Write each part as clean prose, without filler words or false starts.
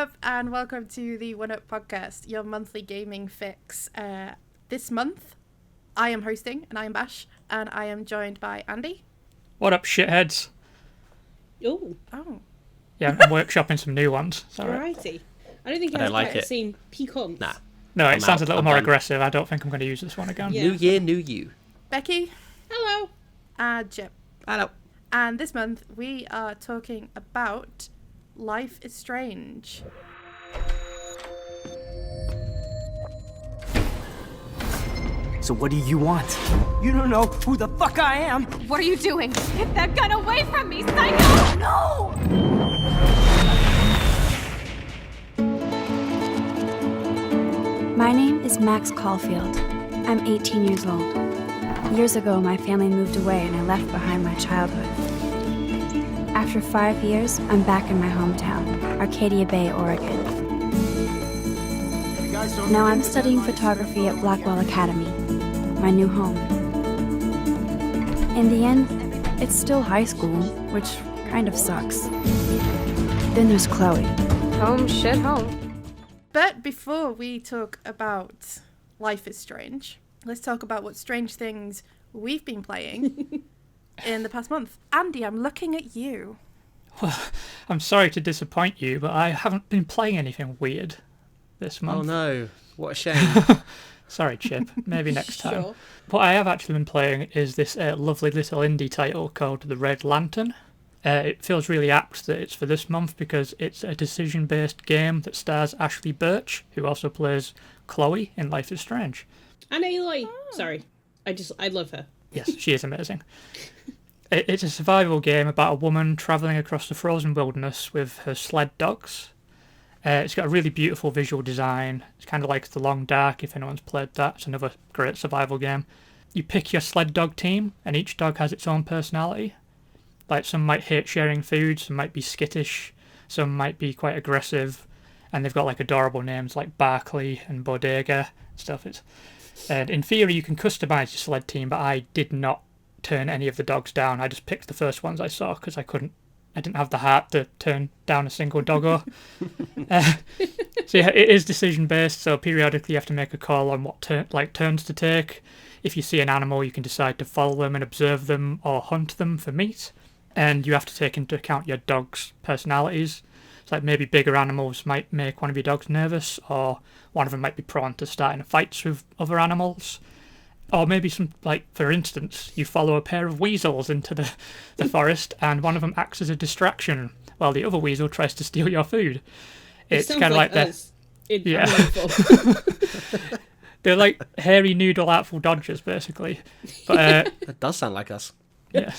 up, and welcome to the One Up Podcast, your monthly gaming fix. This month, I am hosting, and I am Bash, and I am joined by Andy. What up, shitheads? Oh, Yeah, I'm workshopping some new ones. It's all right. variety. I don't think I I don't like quite it. the same piquant. Nah. No, it I'm sounds out. a little I'm more done. aggressive. I don't think I'm going to use this one again. Yeah. New year, new you. Becky, Hello. and Chip. Hello. And this month, we are talking about Life is Strange. So what do you want? You don't know who the fuck I am! What are you doing? Get that gun away from me, psycho! No! My name is Max Caulfield. I'm 18 years old. Years ago, my family moved away and I left behind my childhood. After 5 years, I'm back in my hometown, Arcadia Bay, Oregon. Now I'm studying photography at Blackwell Academy, my new home. In the end, it's still high school, which kind of sucks. Then there's Chloe. Home, shit, home. But before we talk about Life is Strange, let's talk about what strange things we've been playing in the past month. Andy, I'm looking at you. I'm sorry to disappoint you, but I haven't been playing anything weird this month. Oh no, what a shame. Sorry, Chip. Maybe next time. Sure. What I have actually been playing is this lovely little indie title called The Red Lantern. It feels really apt that it's for this month because it's a decision-based game that stars Ashley Birch, who also plays Chloe in Life is Strange. And Aloy. Sorry. I love her. Yes, she is amazing. It's a survival game about a woman travelling across the frozen wilderness with her sled dogs. It's got a really beautiful visual design. It's kind of like The Long Dark, if anyone's played that. It's another great survival game. You pick your sled dog team, and each dog has its own personality. Like, some might hate sharing food, some might be skittish, some might be quite aggressive, and they've got like adorable names like Barkley and Bodega and stuff. And in theory, you can customize your sled team, but I did not turn any of the dogs down. I just picked the first ones I saw because I didn't have the heart to turn down a single doggo. So yeah, it is decision based. So periodically you have to make a call on what turns to take. If you see an animal, you can decide to follow them and observe them or hunt them for meat. And you have to take into account your dog's personalities. It's like maybe bigger animals might make one of your dogs nervous, or one of them might be prone to starting fights with other animals. Or maybe for instance, you follow a pair of weasels into the forest and one of them acts as a distraction while the other weasel tries to steal your food. It's Sounds kind of like that. us. It's Yeah. wonderful. They're like hairy noodle artful dodgers, basically. But That does sound like us. yeah,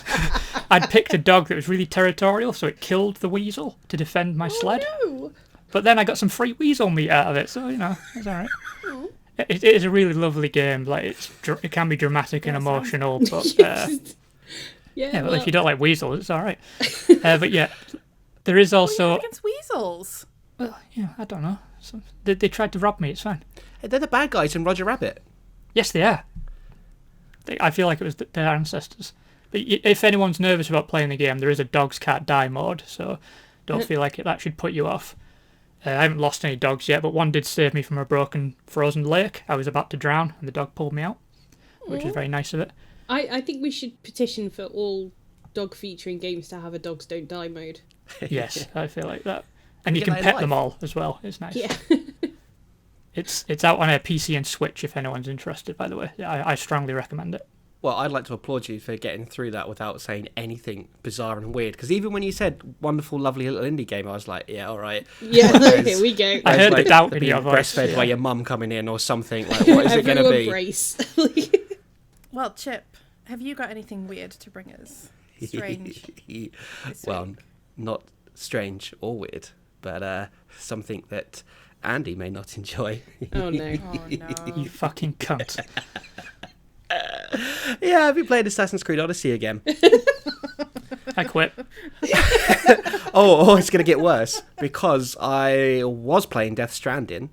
I'd picked a dog that was really territorial, so it killed the weasel to defend my sled. No. But then I got some free weasel meat out of it, so it's all right. It is a really lovely game. Like it can be dramatic and emotional, but Yeah, yeah, well, if you don't like weasels, it's all right. But yeah, there is also. Against weasels. Well, yeah, I don't know. They tried to rob me. It's fine. Hey, they're the bad guys in Roger Rabbit. Yes, they are. I feel like it was their ancestors. But if anyone's nervous about playing the game, there is a dogs can't die mode, so don't feel like that should put you off. I haven't lost any dogs yet, but one did save me from a broken frozen lake. I was about to drown, and the dog pulled me out, which is very nice of it. I think we should petition for all dog featuring games to have a dogs don't die mode. Yes, I feel like that. And you Get can that in pet life. them all as well. It's nice. Yeah. It's out on a PC and Switch if anyone's interested, by the way. I strongly recommend it. Well, I'd like to applaud you for getting through that without saying anything bizarre and weird. Because even when you said wonderful, lovely little indie game, I was like, yeah, all right. Yeah, There's- here we go. I heard the like doubt the in being your voice. breastfed Yeah. by your mum coming in or something. Like, what is it going to Everyone be? brace. Well, Chip, have you got anything weird to bring us? Strange. Well, week. not strange or weird, but something that Andy may not enjoy. Oh no. Oh no. You fucking cunt. Yeah, I've been playing Assassin's Creed Odyssey again. I quit. Oh, it's going to get worse because I was playing Death Stranding,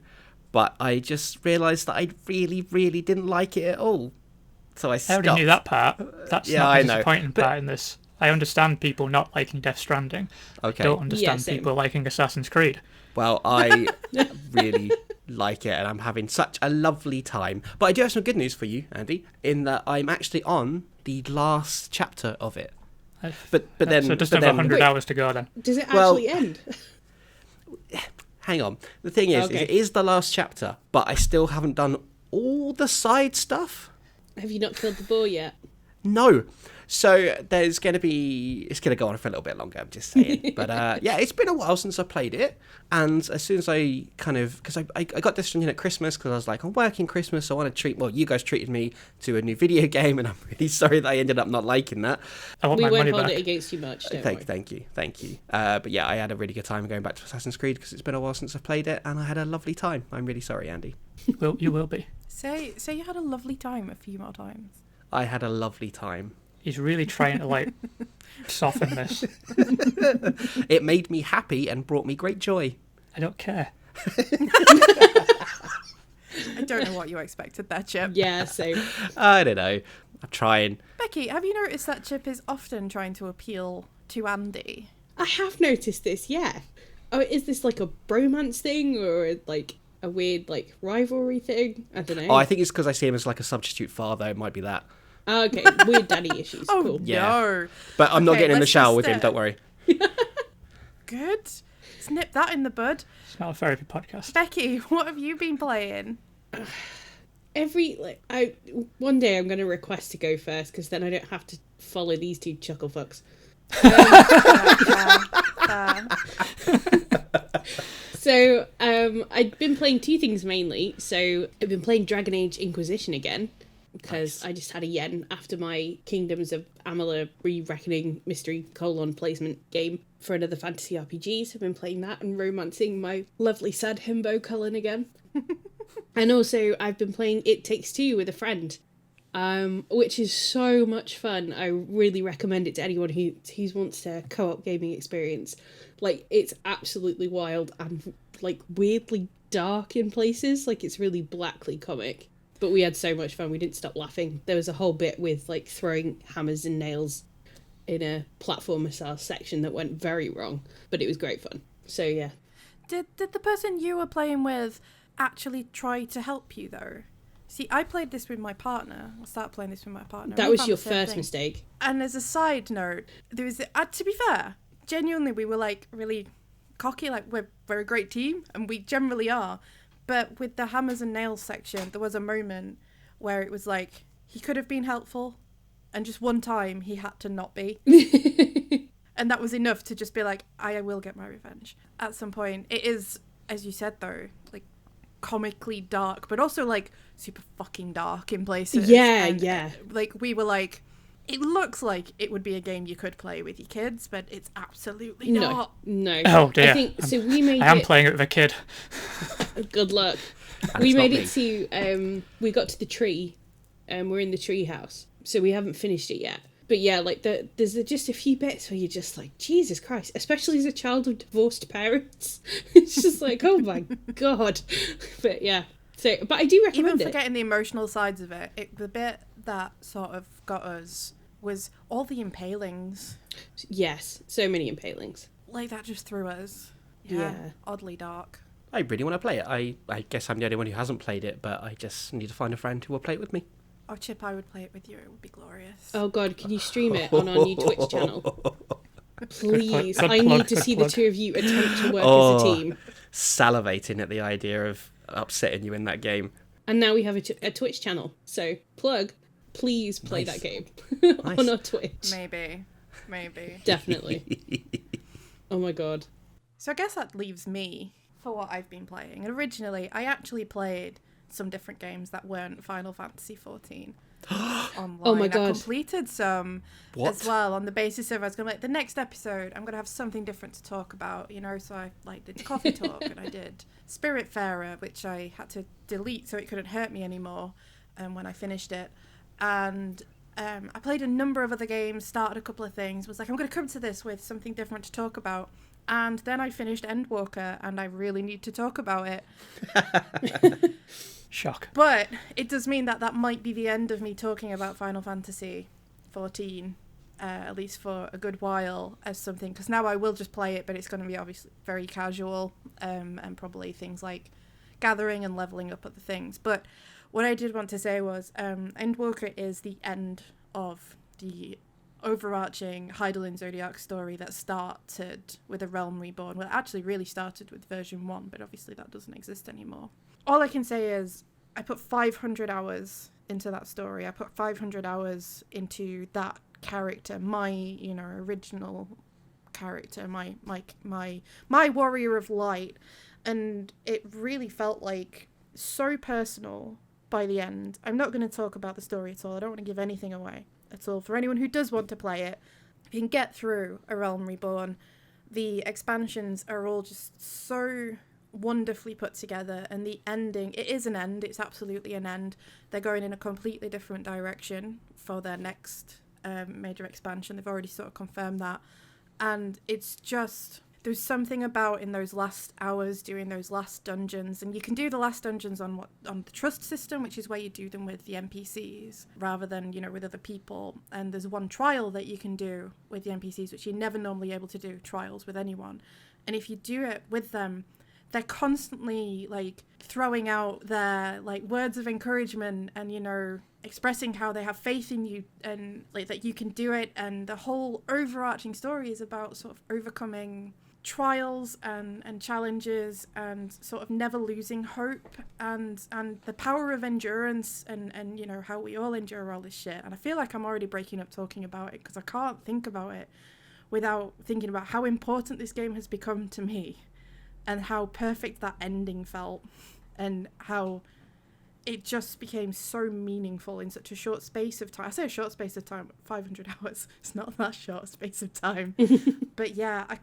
but I just realised that I really, really didn't like it at all. So I I stopped. already knew that part. That's Yeah, not I the know, disappointing but- part in this. I understand people not liking Death Stranding. Okay. Don't understand same. people liking Assassin's Creed. Well, I really like it, and I'm having such a lovely time. But I do have some good news for you, Andy, in that I'm actually on the last chapter of it. But then, So just but over then 100 hours to go then. Does it Well- actually end? hang on. The thing is, Okay. it is the last chapter, but I still haven't done all the side stuff. Have you not killed the boar yet? No. So it's going to go on for a little bit longer, I'm just saying. But yeah, it's been a while since I played it. And as soon as I because I got this one at Christmas because I was like, I'm working Christmas, so I want to you guys treated me to a new video game, and I'm really sorry that I ended up not liking that. I want We my won't money hold back. it against you much, don't worry. Thank you. But yeah, I had a really good time going back to Assassin's Creed because it's been a while since I've played it, and I had a lovely time. I'm really sorry, Andy. You will be. Say you had a lovely time a few more times. I had a lovely time. He's really trying to like soften this. It made me happy and brought me great joy. I don't care. I don't know what you expected there, Chip. Yeah, so I don't know. I'm trying. Becky, have you noticed that Chip is often trying to appeal to Andy? I have noticed this, yeah. Oh, is this like a bromance thing or like a weird like rivalry thing? I don't know. Oh, I think it's because I see him as like a substitute father. It might be that. Oh, okay, weird daddy issues. Oh, Cool. Yeah. no. But I'm not Okay, getting in the let's shower just, with him. Don't worry. Good. Snip that in the bud. It's not a therapy podcast. Becky, what have you been playing? One day I'm going to request to go first because then I don't have to follow these two chuckle fucks. So I've been playing two things mainly. So I've been playing Dragon Age Inquisition again because I just had a yen after my Kingdoms of Amalur Re-Reckoning Mystery : placement game for another fantasy RPG. So I've been playing that and romancing my lovely sad himbo Cullen again. And also I've been playing It Takes Two with a friend, which is so much fun. I really recommend it to anyone who wants a co-op gaming experience. Like, it's absolutely wild and like weirdly dark in places. Like, it's really blackly comic. But we had so much fun. We didn't stop laughing. There was a whole bit with like throwing hammers and nails in a platformer style section that went very wrong, but it was great fun. So yeah. Did the person you were playing with actually try to help you, though? See, I played this with my partner. I started playing this with my partner. That We was found your the same first thing. mistake. And as a side note, there was, to be fair, genuinely, we were like really cocky, like we're a great team, and we generally are. But with the hammers and nails section, there was a moment where it was like he could have been helpful, and just one time he had to not be. And that was enough to just be like, I will get my revenge at some point. It is, as you said though, like comically dark, but also like super fucking dark in places. Yeah, And, yeah. Like we were like, it looks like it would be a game you could play with your kids, but it's absolutely not. No. Oh dear. I think so. We made I am it. playing it with a kid. Good luck. And We it's not made me. it to we got to the tree, and we're in the tree house, so we haven't finished it yet. But yeah, like there's just a few bits where you're just like, Jesus Christ, especially as a child of divorced parents. It's just like, oh my god. But yeah, so but I do Even recommend it. forgetting the emotional sides of it, the bit that sort of got us was all the impalings. Yes, so many impalings. Like that just threw us. Yeah. Oddly dark. I really want to play it. I guess I'm the only one who hasn't played it, but I just need to find a friend who will play it with me. Oh, Chip, I would play it with you. It would be glorious. Oh god, can you stream it on our new Twitch channel? Please, Good I plug, need to good see plug. the two of you attempt to work as Oh. a team. Salivating at the idea of upsetting you in that game. And now we have a Twitch channel. So, plug, please play Nice. that game Nice. on our Twitch. Maybe. Definitely. Oh my god. So I guess that leaves me for what I've been playing. And originally, I actually played some different games that weren't Final Fantasy XIV online. Oh my I God. completed some What? as well on the basis of I was going to like the next episode I'm going to have something different to talk about, you know. So I like did Coffee Talk and I did Spiritfarer, which I had to delete so it couldn't hurt me anymore when I finished it. And I played a number of other games, started a couple of things, was like, I'm going to come to this with something different to talk about. And then I finished Endwalker, and I really need to talk about it. Shock. But it does mean that that might be the end of me talking about Final Fantasy 14. at least for a good while, as something, because now I will just play it, but it's going to be obviously very casual, and probably things like gathering and leveling up other things. But what I did want to say was Endwalker is the end of the overarching Hydaelyn Zodiac story that started with A Realm Reborn. Well, it actually really started with version 1, but obviously that doesn't exist anymore. All I can say is I put 500 hours into that story. I put 500 hours into that character, my, you know, original character, my warrior of light, and it really felt like so personal by the end. I'm not going to talk about the story at all. I don't want to give anything away at all. For anyone who does want to play it, if you can get through A Realm Reborn, the expansions are all just so wonderfully put together, and the ending, it is an end, it's absolutely an end. They're going in a completely different direction for their next major expansion. They've already sort of confirmed that, and it's just, there's something about in those last hours doing those last dungeons, and you can do the last dungeons on the trust system, which is where you do them with the NPCs rather than, you know, with other people. And there's one trial that you can do with the NPCs, which you're never normally able to do trials with anyone. And if you do it with them, they're constantly like throwing out their like words of encouragement and, you know, expressing how they have faith in you and like that you can do it. And the whole overarching story is about sort of overcoming trials and challenges and sort of never losing hope and the power of endurance and you know, how we all endure all this shit. And I feel like I'm already breaking up talking about it because I can't think about it without thinking about how important this game has become to me and how perfect that ending felt and how it just became so meaningful in such a short space of time. I say a short space of time, 500 hours. It's not that short space of time. But yeah, I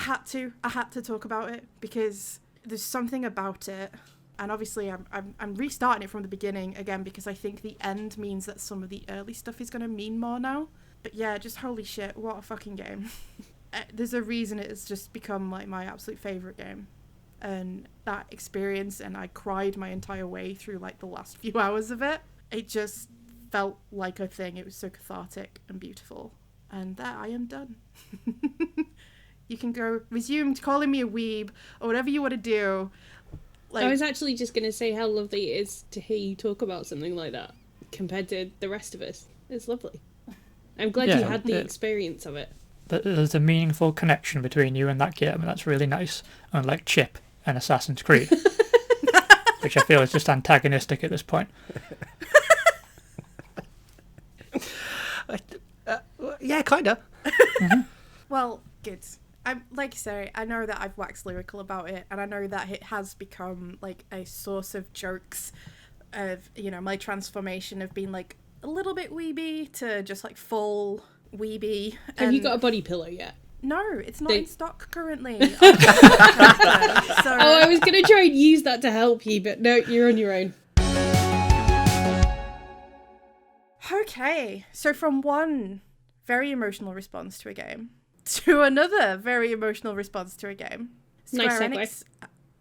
had to talk about it because there's something about it. And obviously I'm restarting it from the beginning again because I think the end means that some of the early stuff is going to mean more now. But yeah, just holy shit, what a fucking game. There's a reason it's just become like my absolute favourite game. And that experience, and I cried my entire way through like the last few hours of it. It just felt like a thing. It was so cathartic and beautiful. And there, I am done. You can go resume calling me a weeb or whatever you want to do. Like, I was actually just going to say how lovely it is to hear you talk about something like that compared to the rest of us. It's lovely. I'm glad you had the experience of it. There's a meaningful connection between you and that game, and that's really nice. Unlike Chip and Assassin's Creed, which I feel is just antagonistic at this point. Yeah, kinda. Mm-hmm. Well, good. I'm like I say, I know that I've waxed lyrical about it, and I know that it has become like a source of jokes of, you know, my transformation of being like a little bit weeby to just like full weeby. Have you got a body pillow yet? No, it's not in stock currently. So, I was going to try and use that to help you, but no, you're on your own. Okay, so from one very emotional response to a game to another very emotional response to a game. Nice segue. Enix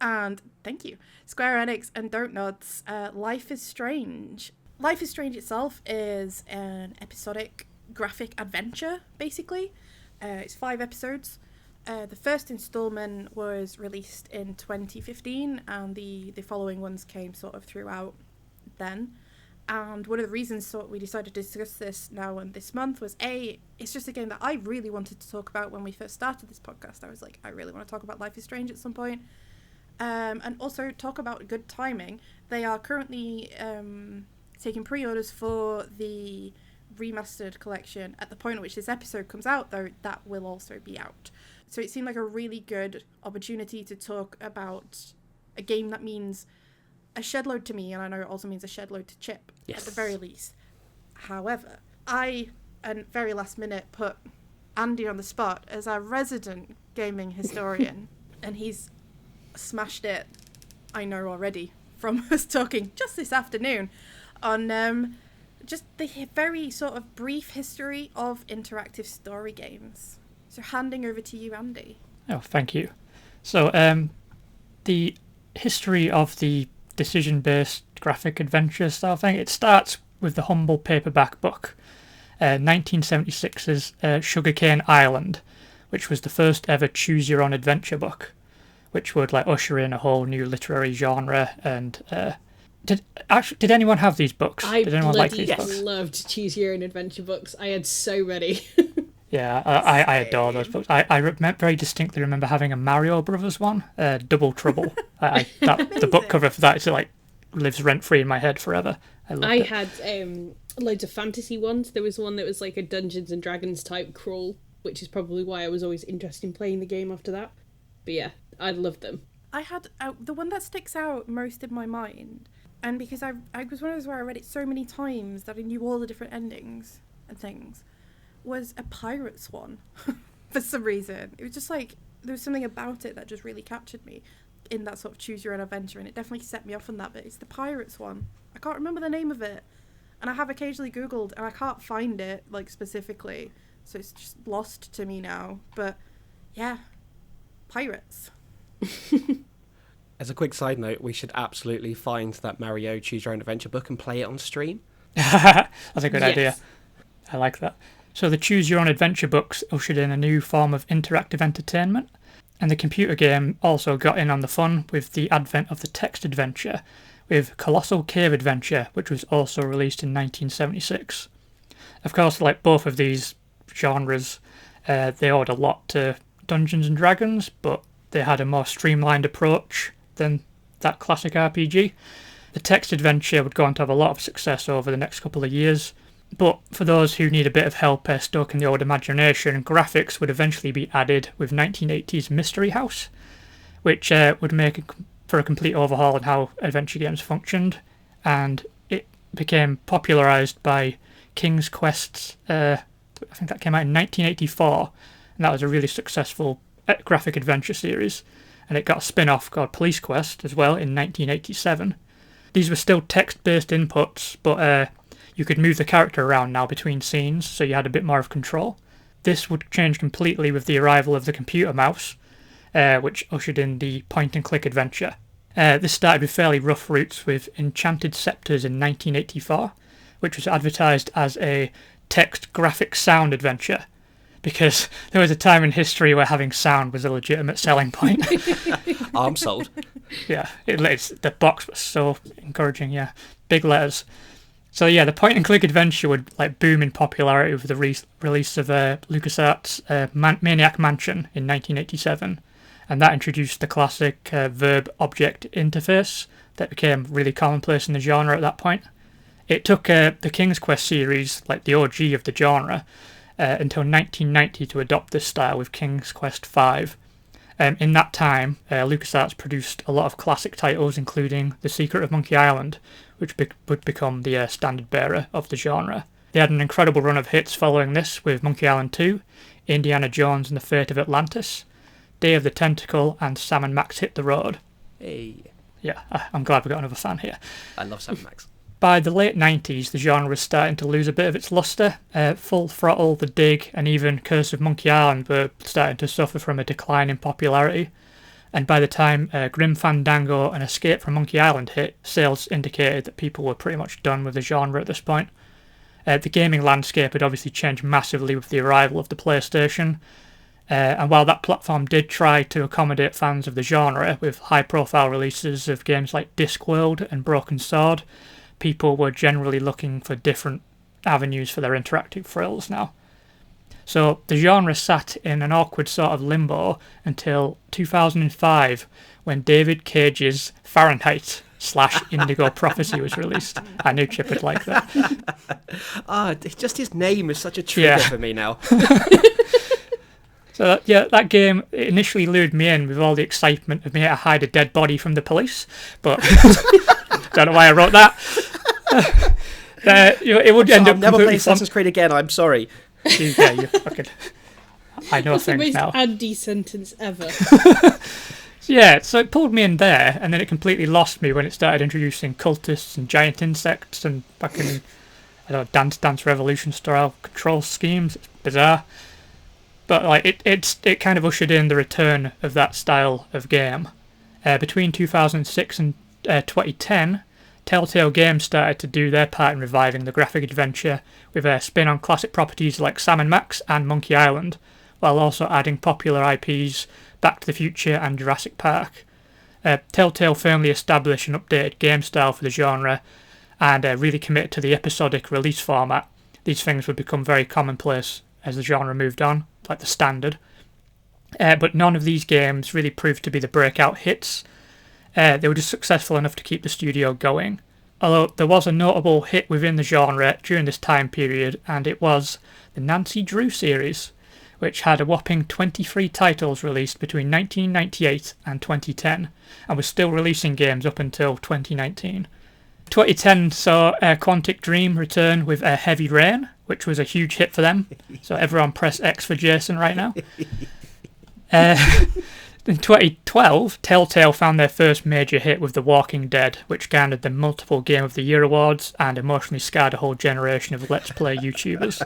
and thank you. Square Enix and Don't Nod's Life is Strange. Life is Strange itself is an episodic graphic adventure, basically. It's 5 episodes. The first installment was released in 2015, and the following ones came sort of throughout then. And one of the reasons we decided to discuss this now and this month was it's just a game that I really wanted to talk about when we first started this podcast. I was like, I really want to talk about Life is Strange at some point. And also talk about good timing. They are currently taking pre-orders for the remastered collection. At the point at which this episode comes out, though, that will also be out. So it seemed like a really good opportunity to talk about a game that means a shed load to me, and I know it also means a shed load to Chip, at the very least. However, I, at very last minute, put Andy on the spot as our resident gaming historian, and he's smashed it, I know already, from us talking just this afternoon on just the very sort of brief history of interactive story games. So handing over to you, Andy. Oh, thank you. So the history of the decision-based graphic adventure style thing, it starts with the humble paperback book 1976's Sugarcane Island, which was the first ever choose your own adventure book, which would like usher in a whole new literary genre. And did anyone have these books? I Did anyone like these bloody books? loved choose your own adventure books. I had so many. Yeah, I adore those books. I very distinctly remember having a Mario Brothers one, Double Trouble. The book cover for that is like lives rent free in my head forever. I had loads of fantasy ones. There was one that was like a Dungeons and Dragons type crawl, which is probably why I was always interested in playing the game after that. But yeah, I loved them. I had the one that sticks out most in my mind, and because I was one of those where I read it so many times that I knew all the different endings and things, was a Pirates one. For some reason, it was just like there was something about it that just really captured me in that sort of choose your own adventure, and it definitely set me off on that. But it's the Pirates one. I can't remember the name of it, and I have occasionally Googled and I can't find it like specifically, so it's just lost to me now. But yeah, Pirates. As a quick side note, we should absolutely find that Mario Choose Your Own Adventure book and play it on stream. That's a good idea. I like that. So the Choose Your Own Adventure books ushered in a new form of interactive entertainment, and the computer game also got in on the fun with the advent of the text adventure, with Colossal Cave Adventure, which was also released in 1976. Of course, like both of these genres, they owed a lot to Dungeons and Dragons, but they had a more streamlined approach than that classic RPG. The text adventure would go on to have a lot of success over the next couple of years, but for those who need a bit of help stoking the old imagination, graphics would eventually be added with 1980's Mystery House, which would make for a complete overhaul in how adventure games functioned, and it became popularised by King's Quest's, I think that came out in 1984, and that was a really successful graphic adventure series, and it got a spin-off called Police Quest as well in 1987. These were still text-based inputs, but you could move the character around now between scenes, so you had a bit more of control. This would change completely with the arrival of the computer mouse, which ushered in the point-and-click adventure. This started with fairly rough roots with Enchanted Scepters in 1984, which was advertised as a text graphic sound adventure, because there was a time in history where having sound was a legitimate selling point. I'm sold. Yeah, the box was so encouraging, yeah. Big letters. So yeah, the point-and-click adventure would like boom in popularity with the release of LucasArts' Maniac Mansion in 1987, and that introduced the classic verb-object interface that became really commonplace in the genre at that point. It took the King's Quest series, like the OG of the genre, until 1990 to adopt this style with King's Quest V. In that time, LucasArts produced a lot of classic titles, including The Secret of Monkey Island, which would become the standard bearer of the genre. They had an incredible run of hits following this, with Monkey Island 2, Indiana Jones and the Fate of Atlantis, Day of the Tentacle, and Sam and Max Hit the Road. Hey. Yeah, I'm glad we got another fan here. I love Sam and Max. By the late 90s, the genre was starting to lose a bit of its lustre. Full Throttle, The Dig, and even Curse of Monkey Island were starting to suffer from a decline in popularity. And by the time Grim Fandango and Escape from Monkey Island hit, sales indicated that people were pretty much done with the genre at this point. The gaming landscape had obviously changed massively with the arrival of the PlayStation, and while that platform did try to accommodate fans of the genre with high-profile releases of games like Discworld and Broken Sword, people were generally looking for different avenues for their interactive thrills now. So the genre sat in an awkward sort of limbo until 2005, when David Cage's Fahrenheit / Indigo Prophecy was released. I knew Chip would like that. Just his name is such a trigger for me now. So that game initially lured me in with all the excitement of me to hide a dead body from the police, but don't know why I wrote that. It would end up never play Assassin's Creed again. I'm sorry. You fucking. I know That's things the most now. Andy sentence ever. Yeah, so it pulled me in there, and then it completely lost me when it started introducing cultists and giant insects and fucking Dance Dance Revolution style control schemes. It's bizarre. But like it kind of ushered in the return of that style of game. Between 2006 and 2010, Telltale Games started to do their part in reviving the graphic adventure with a spin on classic properties like Sam & Max and Monkey Island, while also adding popular IPs Back to the Future and Jurassic Park. Telltale firmly established an updated game style for the genre and really committed to the episodic release format. These things would become very commonplace as the genre moved on, like the standard. But none of these games really proved to be the breakout hits. They were just successful enough to keep the studio going. Although there was a notable hit within the genre during this time period, and it was the Nancy Drew series, which had a whopping 23 titles released between 1998 and 2010, and was still releasing games up until 2019. 2010 saw Quantic Dream return with Heavy Rain, which was a huge hit for them, so everyone press X for Jason right now. In 2012, Telltale found their first major hit with The Walking Dead, which garnered them multiple Game of the Year awards and emotionally scarred a whole generation of Let's Play YouTubers.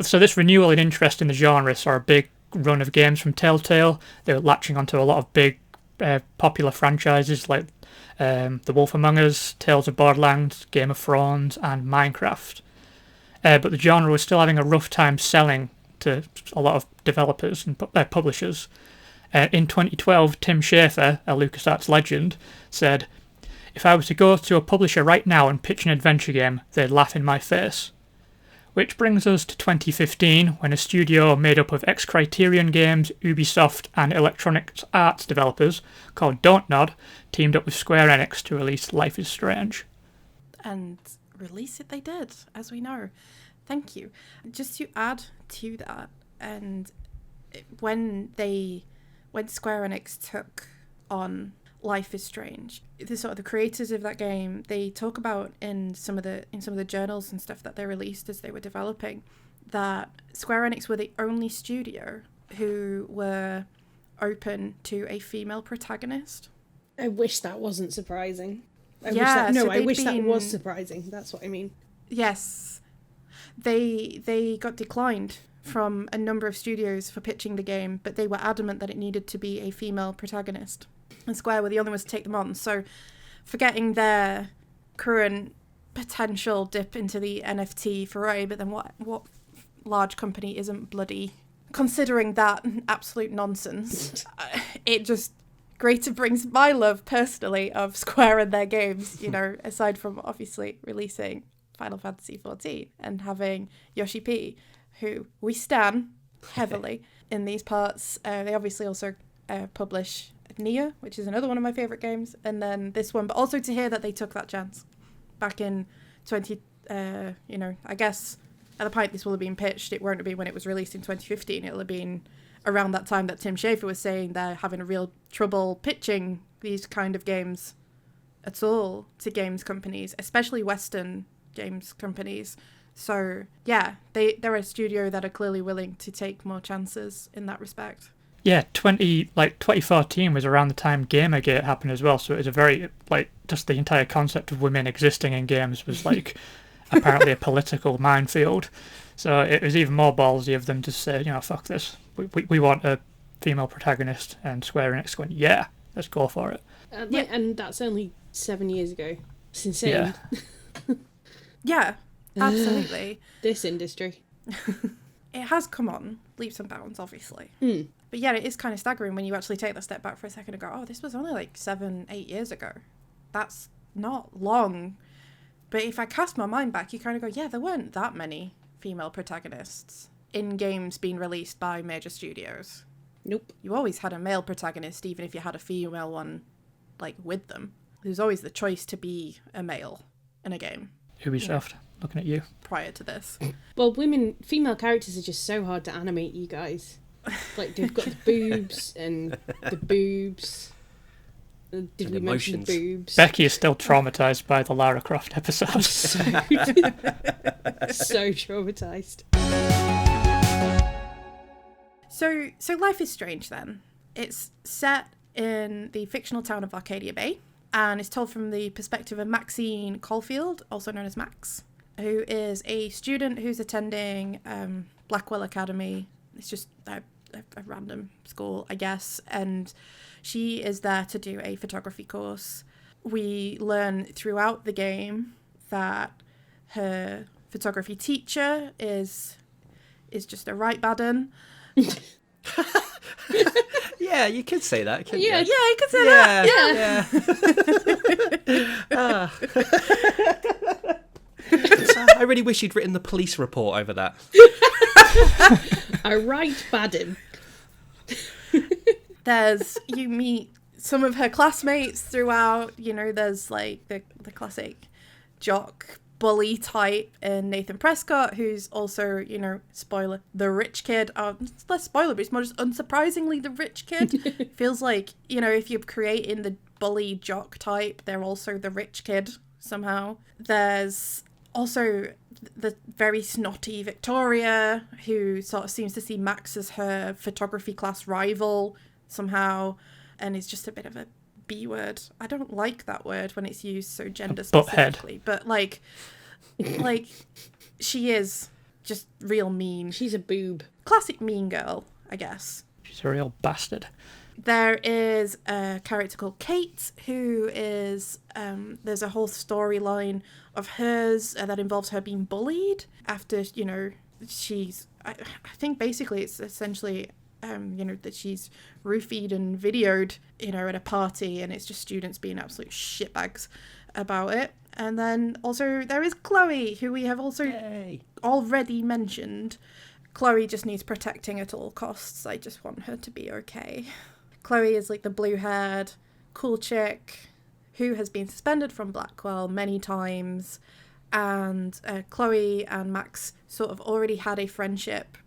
So this renewal in interest in the genre saw a big run of games from Telltale. They were latching onto a lot of big popular franchises like The Wolf Among Us, Tales of Borderlands, Game of Thrones and Minecraft. But the genre was still having a rough time selling to a lot of developers and publishers. In 2012, Tim Schafer, a LucasArts legend, said, "If I was to go to a publisher right now and pitch an adventure game, they'd laugh in my face." Which brings us to 2015, when a studio made up of ex-Criterion Games, Ubisoft and Electronic Arts developers called Don't Nod teamed up with Square Enix to release Life is Strange. And release it they did, as we know. Thank you. Just to add to that, and when Square Enix took on Life is Strange, the creators of that game, they talk about in some of the journals and stuff that they released as they were developing, that Square Enix were the only studio who were open to a female protagonist. I wish that wasn't surprising. I wish that was surprising. That's what I mean. Yes. They got declined from a number of studios for pitching the game, but they were adamant that it needed to be a female protagonist. And Square were the only ones to take them on. So forgetting their current potential dip into the NFT foray, but then what large company isn't bloody considering that absolute nonsense? It just greater brings my love personally of Square and their games, aside from obviously releasing Final Fantasy XIV and having Yoshi P, who we stan heavily in these parts. They obviously also publish Nier, which is another one of my favourite games, and then this one. But also to hear that they took that chance back in I guess at the point this will have been pitched, it won't have been when it was released in 2015. It'll have been around that time that Tim Schafer was saying they're having a real trouble pitching these kind of games at all to games companies, especially Western games companies. So yeah, they're a studio that are clearly willing to take more chances in that respect. Yeah, 2014 was around the time Gamergate happened as well, so it was a very, just the entire concept of women existing in games was, apparently a political minefield. So it was even more ballsy of them to say, fuck this, we want a female protagonist, and Square Enix went, yeah, let's go for it. And that's only 7 years ago. It's insane. Yeah, absolutely. This industry. It has come on leaps and bounds, obviously. But yeah, it is kind of staggering when you actually take that step back for a second and go, oh, this was only 7-8 years ago. That's not long. But if I cast my mind back, you kind of go, yeah, there weren't that many female protagonists in games being released by major studios. Nope. You always had a male protagonist, even if you had a female one, with them. There's always the choice to be a male in a game. Ubisoft, looking at you. Prior to this. Well, female characters are just so hard to animate, you guys. They've got the boobs and the boobs. Did we mention the boobs? Becky is still traumatised by the Lara Croft episode. So traumatised. So Life is Strange then. It's set in the fictional town of Arcadia Bay, and it's told from the perspective of Maxine Caulfield, also known as Max, who is a student who's attending Blackwell Academy. It's just a random school, I guess, and she is there to do a photography course. we learn throughout the game that her photography teacher is just a right bad un. Yeah, you could say that. Couldn't Yeah, you? Yeah, I could say that. I really wish you'd written the police report over that. A right baddin. You meet some of her classmates throughout. You know, there's like the classic jock bully type in Nathan Prescott, who's also, you know, spoiler, the rich kid. It's less spoiler, but it's more just unsurprisingly the rich kid. Feels like, you know, if you're creating the bully jock type, they're also the rich kid somehow. There's also the very snotty Victoria, who sort of seems to see Max as her photography class rival somehow, and is just a bit of a B word. I don't like that word when it's used so gender specifically, but like she is just real mean. She's a boob. Classic mean girl, I guess. She's a real bastard. There is a character called Kate, who is, there's a whole storyline of hers that involves her being bullied after, you know, I think basically it's essentially, you know, that she's roofied and videoed, you know, at a party, and it's just students being absolute shitbags about it. And then also there is Chloe, who we have also already mentioned. Chloe just needs protecting at all costs. I just want her to be okay. Chloe is like the blue-haired, cool chick who has been suspended from Blackwell many times. And Chloe and Max sort of already had a friendship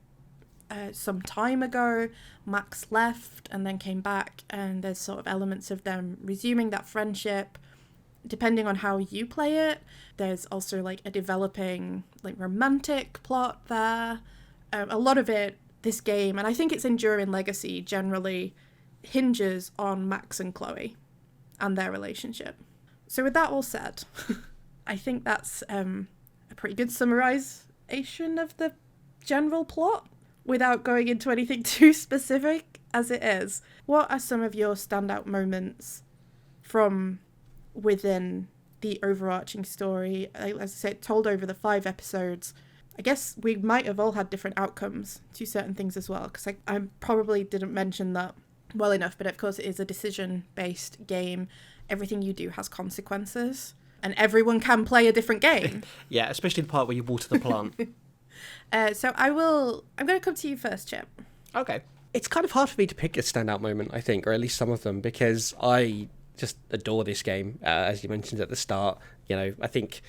some time ago. Max left and then came back, and there's sort of elements of them resuming that friendship. Depending on how you play it, there's also like a developing like romantic plot there. A lot of it, this game, and I think its enduring legacy generally hinges on Max and Chloe and their relationship. So with that all said, I think that's a pretty good summarization of the general plot without going into anything too specific as it is. What are some of your standout moments from within the overarching story? As I said, told over the 5 episodes. I guess we might have all had different outcomes to certain things as well, because I probably didn't mention that well enough, but of course it is a decision-based game. Everything you do has consequences, and everyone can play a different game. Yeah, especially the part where you water the plant. So I'm going to come to you first, Chip. Okay. It's kind of hard for me to pick a standout moment, I think, or at least some of them, because I just adore this game, as you mentioned at the start. You know, I think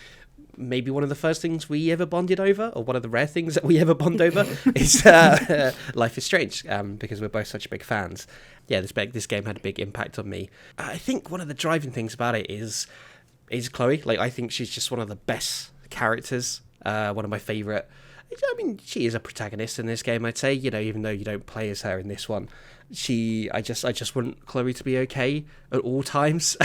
maybe one of the first things we ever bonded over, or one of the rare things that we ever bond over, is Life is Strange, because we're both such big fans. Yeah, this game had a big impact on me. I think one of the driving things about it is Chloe. Like, I think she's just one of the best characters, one of my favourite. I mean, she is a protagonist in this game, I'd say, you know, even though you don't play as her in this one. I just want Chloe to be okay at all times.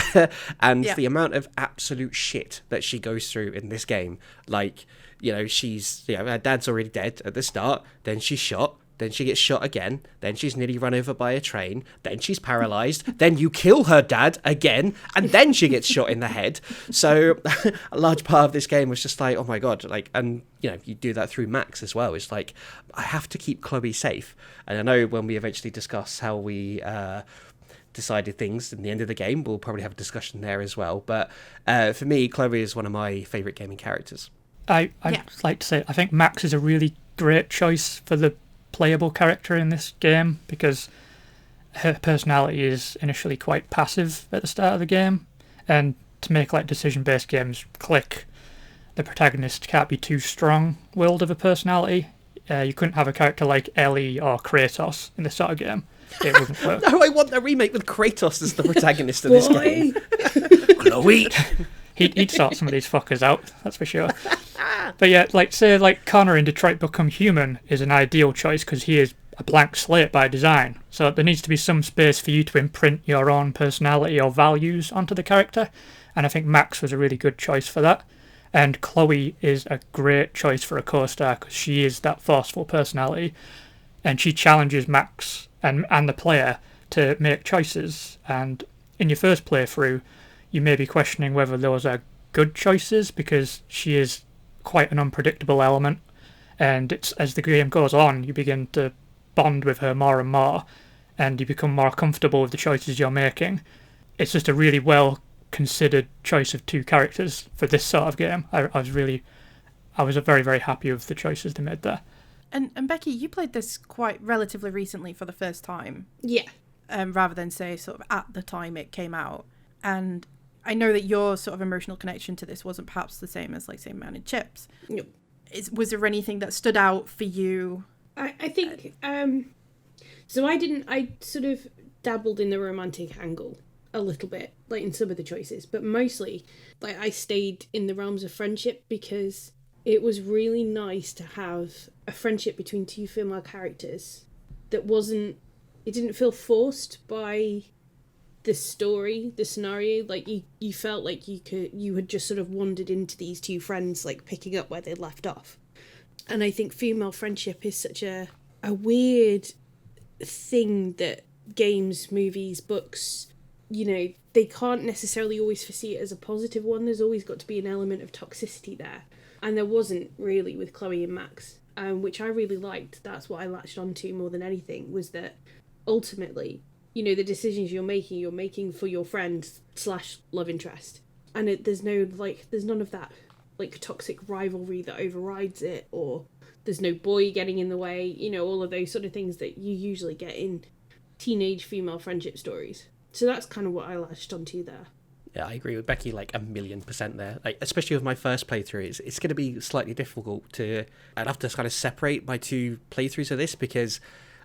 And the amount of absolute shit that she goes through in this game, like, you know, her dad's already dead at the start, then she's shot, then she gets shot again, then she's nearly run over by a train, then she's paralyzed, then you kill her dad again, and then she gets shot in the head. So a large part of this game was just like, oh my god, like, and you know, you do that through Max as well. It's like, I have to keep Chloe safe. And I know when we eventually discuss how we decided things in the end of the game, we'll probably have a discussion there as well. But for me, Chloe is one of my favourite gaming characters. I'd like to say, I think Max is a really great choice for the playable character in this game, because her personality is initially quite passive at the start of the game, and to make like decision-based games click, the protagonist can't be too strong-willed of a personality. You couldn't have a character like Ellie or Kratos in this sort of game. It wouldn't work. No, I want a remake with Kratos as the protagonist of this game. Chloe! He'd sort some of these fuckers out, that's for sure. But yeah, like, say, like, Connor in Detroit Become Human is an ideal choice because he is a blank slate by design. So there needs to be some space for you to imprint your own personality or values onto the character. And I think Max was a really good choice for that. And Chloe is a great choice for a co-star because she is that forceful personality. And she challenges Max and the player to make choices. And in your first playthrough, you may be questioning whether those are good choices, because she is quite an unpredictable element, and it's as the game goes on, you begin to bond with her more and more, and you become more comfortable with the choices you're making. It's just a really well considered choice of two characters for this sort of game. I was very, very happy with the choices they made there. And Becky, you played this quite relatively recently for the first time. Yeah. Rather than say sort of at the time it came out. And I know that your sort of emotional connection to this wasn't perhaps the same as, like, say, Man and Chips. No. Was there anything that stood out for you? I think, so I sort of dabbled in the romantic angle a little bit, like in some of the choices, but mostly, like, I stayed in the realms of friendship because it was really nice to have a friendship between two female characters that it didn't feel forced by the story, the scenario. Like, you felt like you had just sort of wandered into these two friends, like, picking up where they left off. And I think female friendship is such a weird thing that games, movies, books, they can't necessarily always foresee it as a positive one. There's always got to be an element of toxicity there. And there wasn't really with Chloe and Max, which I really liked. That's what I latched onto more than anything, was that ultimately, the decisions you're making for your friend / love interest. And there's none of that, like, toxic rivalry that overrides it, or there's no boy getting in the way, all of those sort of things that you usually get in teenage female friendship stories. So that's kind of what I latched onto there. Yeah, I agree with Becky, like 1,000,000% there. Like, especially with my first playthrough, it's going to be slightly difficult I'd have to kind of separate my two playthroughs of this, because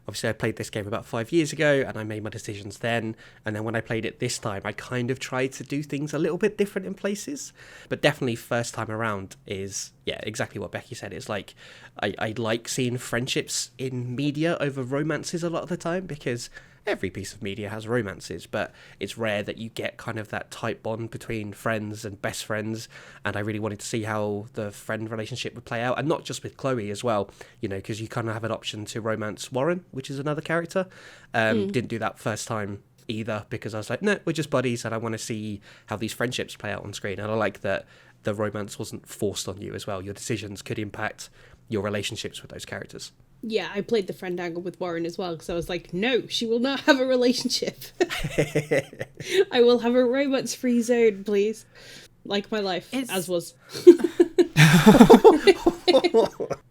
obviously I played this game about 5 years ago and I made my decisions then. And then when I played it this time, I kind of tried to do things a little bit different in places. But definitely first time around is, yeah, exactly what Becky said. It's like, I like seeing friendships in media over romances a lot of the time, because every piece of media has romances, but it's rare that you get kind of that tight bond between friends and best friends. And I really wanted to see how the friend relationship would play out, and not just with Chloe as well, because you kind of have an option to romance Warren, which is another character. Didn't do that first time either, because I was like, no, we're just buddies and I want to see how these friendships play out on screen. And I like that the romance wasn't forced on you as well. Your decisions could impact your relationships with those characters. Yeah, I played the friend angle with Warren as well, because I was like, no, she will not have a relationship. I will have a romance-free zone, please. Like my life, as was.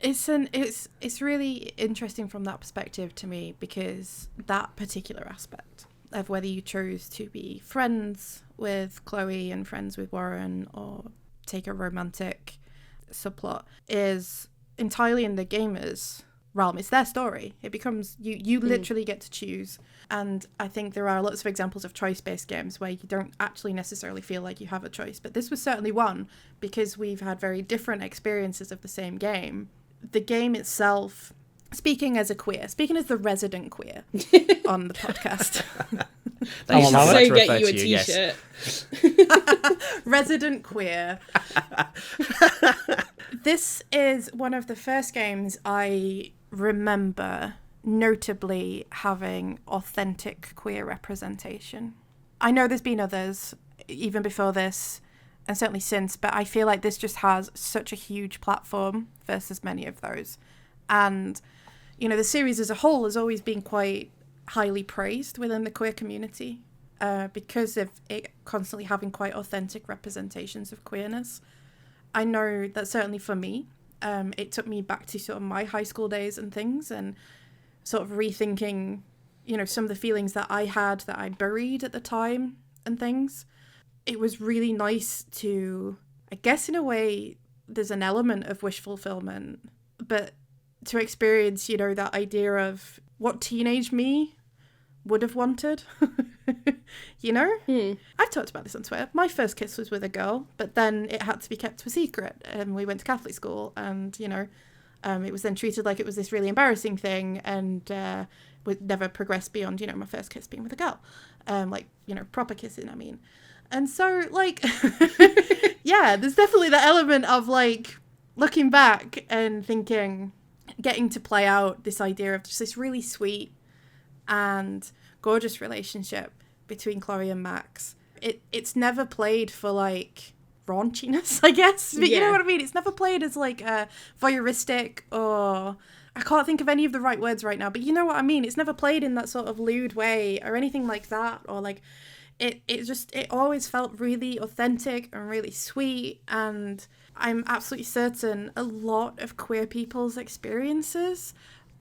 It's really interesting from that perspective to me, because that particular aspect of whether you chose to be friends with Chloe and friends with Warren, or take a romantic subplot, is entirely in the gamer's realm. It's their story. It becomes you literally get to choose. And I think there are lots of examples of choice-based games where you don't actually necessarily feel like you have a choice, but this was certainly one, because we've had very different experiences of the same game. The game itself, speaking as the resident queer on the podcast. I should allow so get you a t-shirt. Yes. Resident queer. This is one of the first games I remember notably having authentic queer representation. I know there's been others even before this, and certainly since, but I feel like this just has such a huge platform versus many of those. And, the series as a whole has always been quite highly praised within the queer community, because of it constantly having quite authentic representations of queerness. I know that certainly for me, it took me back to sort of my high school days and things, and sort of rethinking, some of the feelings that I had that I buried at the time and things. It was really nice to, I guess in a way, there's an element of wish fulfillment, but to experience, that idea of what teenage me would have wanted. I've talked about this on Twitter. My first kiss was with a girl, but then it had to be kept a secret, and we went to Catholic school, and it was then treated like it was this really embarrassing thing, and would never progress beyond my first kiss being with a girl, proper kissing, I mean. And so yeah, there's definitely the element of looking back and thinking, getting to play out this idea of just this really sweet and gorgeous relationship between Chloe and Max it's never played for like raunchiness, I guess. But you know what I mean? It's never played as like voyeuristic, or I can't think of any of the right words right now, but you know what I mean? It's never played in that sort of lewd way or anything like that, or like it always felt really authentic and really sweet. And I'm absolutely certain a lot of queer people's experiences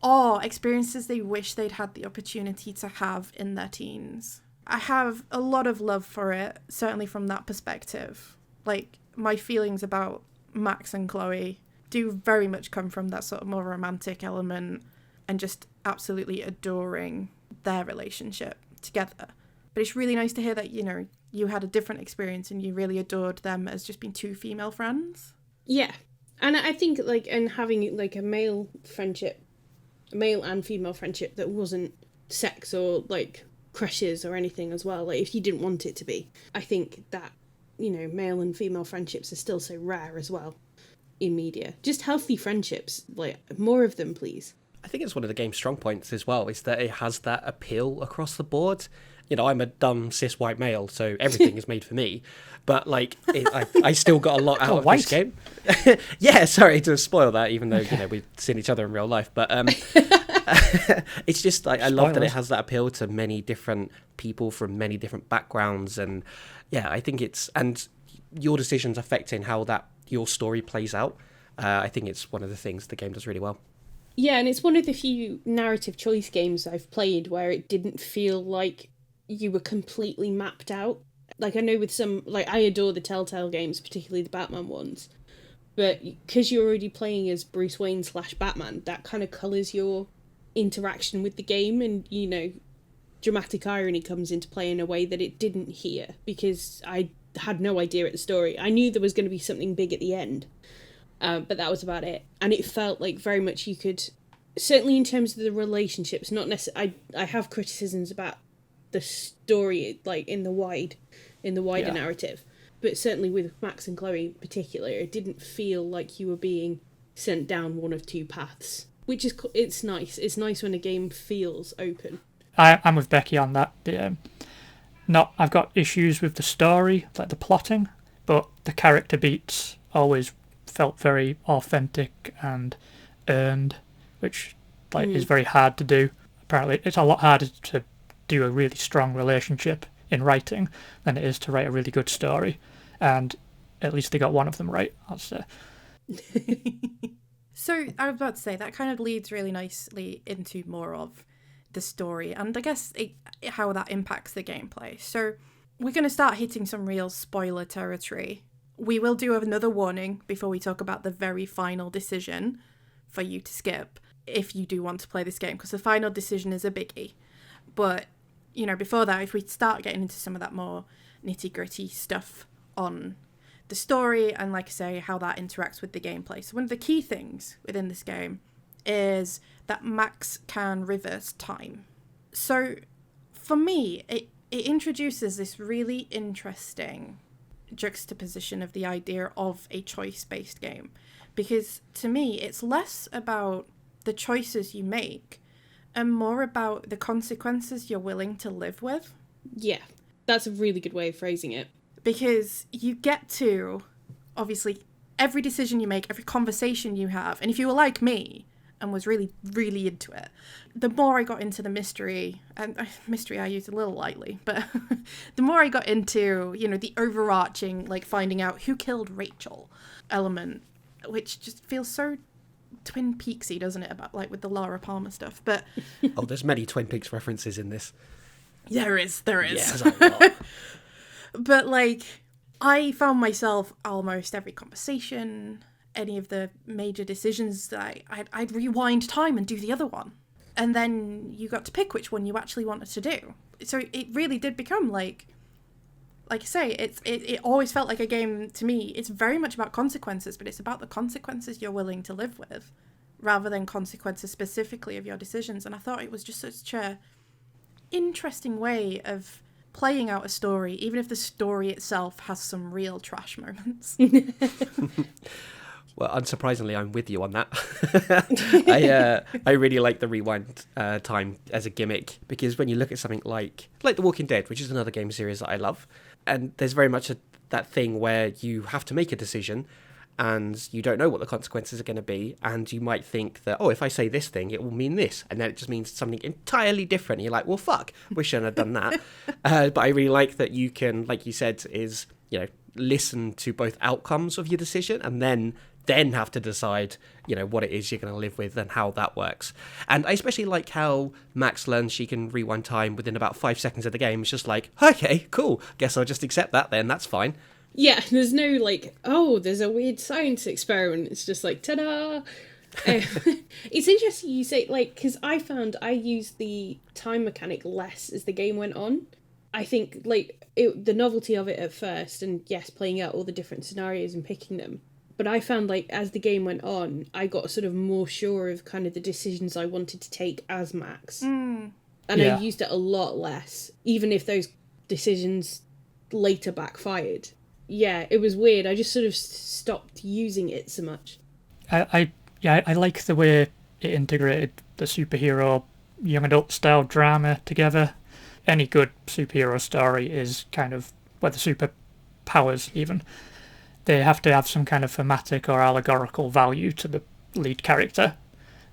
are experiences they wish they'd had the opportunity to have in their teens. I have a lot of love for it, certainly from that perspective. Like, my feelings about Max and Chloe do very much come from that sort of more romantic element and just absolutely adoring their relationship together. But it's really nice to hear that, you know, you had a different experience and you really adored them as just being two female friends. Yeah. And I think, like, and having, like, a male and female friendship that wasn't sex or, like, crushes or anything as well, like, if you didn't want it to be. I think that, you know, male and female friendships are still so rare as well in media. Just healthy friendships, like, more of them, please. I think it's one of the game's strong points as well, is that it has that appeal across the board. You know, I'm a dumb cis white male, so everything is made for me. But, like, I still got a lot out of this game. Yeah, sorry to spoil that, even though, you know, we've seen each other in real life. But it's just, like, I love that it has that appeal to many different people from many different backgrounds. And, yeah, I think it's... And your decisions affecting how your story plays out. I think it's one of the things the game does really well. Yeah, and it's one of the few narrative choice games I've played where it didn't feel like you were completely mapped out. Like, I know with some, like, I adore the Telltale games, particularly the Batman ones, but because you're already playing as Bruce Wayne / Batman, that kind of colours your interaction with the game, and, you know, dramatic irony comes into play in a way that it didn't here, because I had no idea at the story. I knew there was going to be something big at the end, but that was about it. And it felt like very much you could, certainly in terms of the relationships, not necessarily, I have criticisms about the story, like, in the wider narrative, but certainly with Max and Chloe in particular, it didn't feel like you were being sent down one of two paths, which is, it's nice when a game feels open. I'm with Becky on that. I've got issues with the story, like the plotting, but the character beats always felt very authentic and earned, which, like, is very hard to do. Apparently it's a lot harder to do a really strong relationship in writing than it is to write a really good story, and at least they got one of them right, I'll say. So I was about to say that kind of leads really nicely into more of the story, and I guess how that impacts the gameplay. So we're going to start hitting some real spoiler territory. We will do another warning before we talk about the very final decision for you to skip if you do want to play this game, because the final decision is a biggie. But, you know, before that, if we start getting into some of that more nitty-gritty stuff on the story and, like I say, how that interacts with the gameplay. So one of the key things within this game is that Max can reverse time. So for me, it introduces this really interesting juxtaposition of the idea of a choice-based game. Because to me, it's less about the choices you make and more about the consequences you're willing to live with. Yeah, that's a really good way of phrasing it. Because you get to, obviously, every decision you make, every conversation you have, and if you were like me and was really, really into it, the more I got into the mystery, and mystery I use a little lightly, but the more I got into, you know, the overarching, like, finding out who killed Rachel element, which just feels so Twin Peaksy, doesn't it, about, like, with the Laura Palmer stuff. But oh, there's many Twin Peaks references in this. There is. Yeah, there's a lot. But, like, I found myself almost every conversation, any of the major decisions that I'd rewind time and do the other one, and then you got to pick which one you actually wanted to do. So it really did become like I say, it always felt like a game to me. It's very much about consequences, but it's about the consequences you're willing to live with, rather than consequences specifically of your decisions. And I thought it was just such a interesting way of playing out a story, even if the story itself has some real trash moments. Well, unsurprisingly, I'm with you on that. I really like the rewind time as a gimmick, because when you look at something like The Walking Dead, which is another game series that I love, and there's very much that thing where you have to make a decision and you don't know what the consequences are going to be, and you might think that, oh, if I say this thing, it will mean this, and then it just means something entirely different. And you're like, well, fuck, we shouldn't have done that. But I really like that you can, like you said, is, you know, listen to both outcomes of your decision and then have to decide, you know, what it is you're going to live with and how that works. And I especially like how Max learns she can rewind time within about 5 seconds of the game. It's just like, okay, cool, guess I'll just accept that then, that's fine. Yeah, there's no like, oh, there's a weird science experiment. It's just like, ta-da! It's interesting you say, like, because I found I used the time mechanic less as the game went on. I think, like, the novelty of it at first, and yes, playing out all the different scenarios and picking them. But I found, like, as the game went on, I got sort of more sure of kind of the decisions I wanted to take as Max. And I used it a lot less, even if those decisions later backfired. Yeah, it was weird. I just sort of stopped using it so much. I like the way it integrated the superhero young adult style drama together. Any good superhero story is kind of, whether superpowers even, they have to have some kind of thematic or allegorical value to the lead character.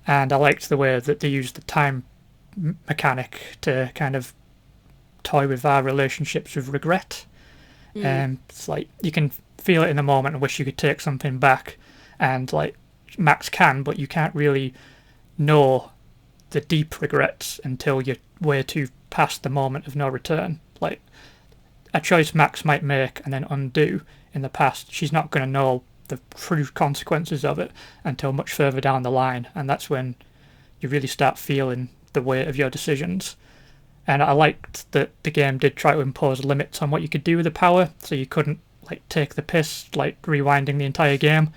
And I liked the way that they used the time mechanic to kind of toy with our relationships with regret. It's like you can feel it in the moment and wish you could take something back, and like Max can, but you can't really know the deep regrets until you're way too past the moment of no return. Like a choice Max might make and then undo in the past, she's not going to know the true consequences of it until much further down the line, and that's when you really start feeling the weight of your decisions. And I liked that the game did try to impose limits on what you could do with the power, so you couldn't like take the piss, like rewinding the entire game,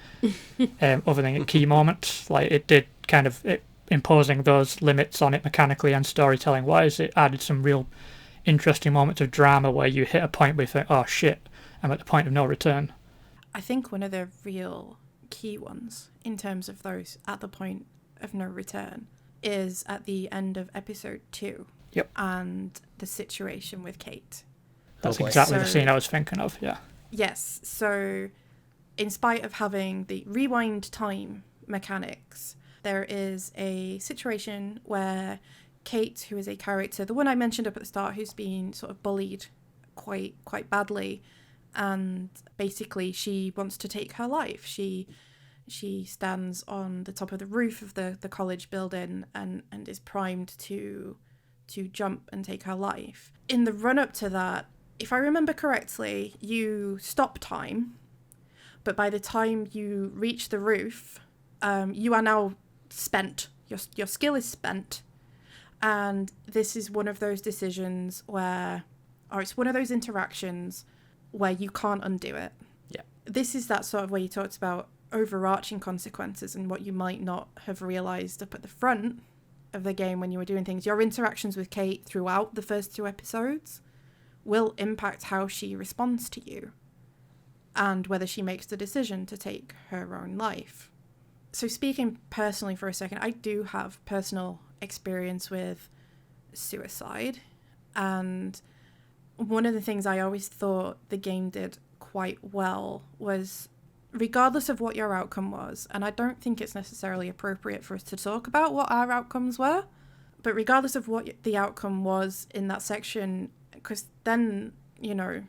other than at key moments. Like it did kind of imposing those limits on it mechanically and storytelling wise. It added some real interesting moments of drama where you hit a point where you think, oh shit, I'm at the point of no return. I think one of the real key ones in terms of those at the point of no return is at the end of episode 2. Yep. And the situation with Kate. That's exactly the scene I was thinking of, yeah. Yes, so in spite of having the rewind time mechanics, there is a situation where Kate, who is a character, the one I mentioned up at the start, who's been sort of bullied quite badly, and basically she wants to take her life. She stands on the top of the roof of the college building and is primed to jump and take her life. In the run-up to that, if I remember correctly, you stop time, but by the time you reach the roof, you are now spent. Your skill is spent, and this is one of those decisions where, or it's one of those interactions where you can't undo it. Yeah. This is that sort of where you talked about overarching consequences and what you might not have realised up at the front of the game when you were doing things. Your interactions with Kate throughout the first 2 episodes will impact how she responds to you and whether she makes the decision to take her own life. So speaking personally for a second, I do have personal experience with suicide, and one of the things I always thought the game did quite well was, regardless of what your outcome was, and I don't think it's necessarily appropriate for us to talk about what our outcomes were, but regardless of what the outcome was in that section, because then, you know,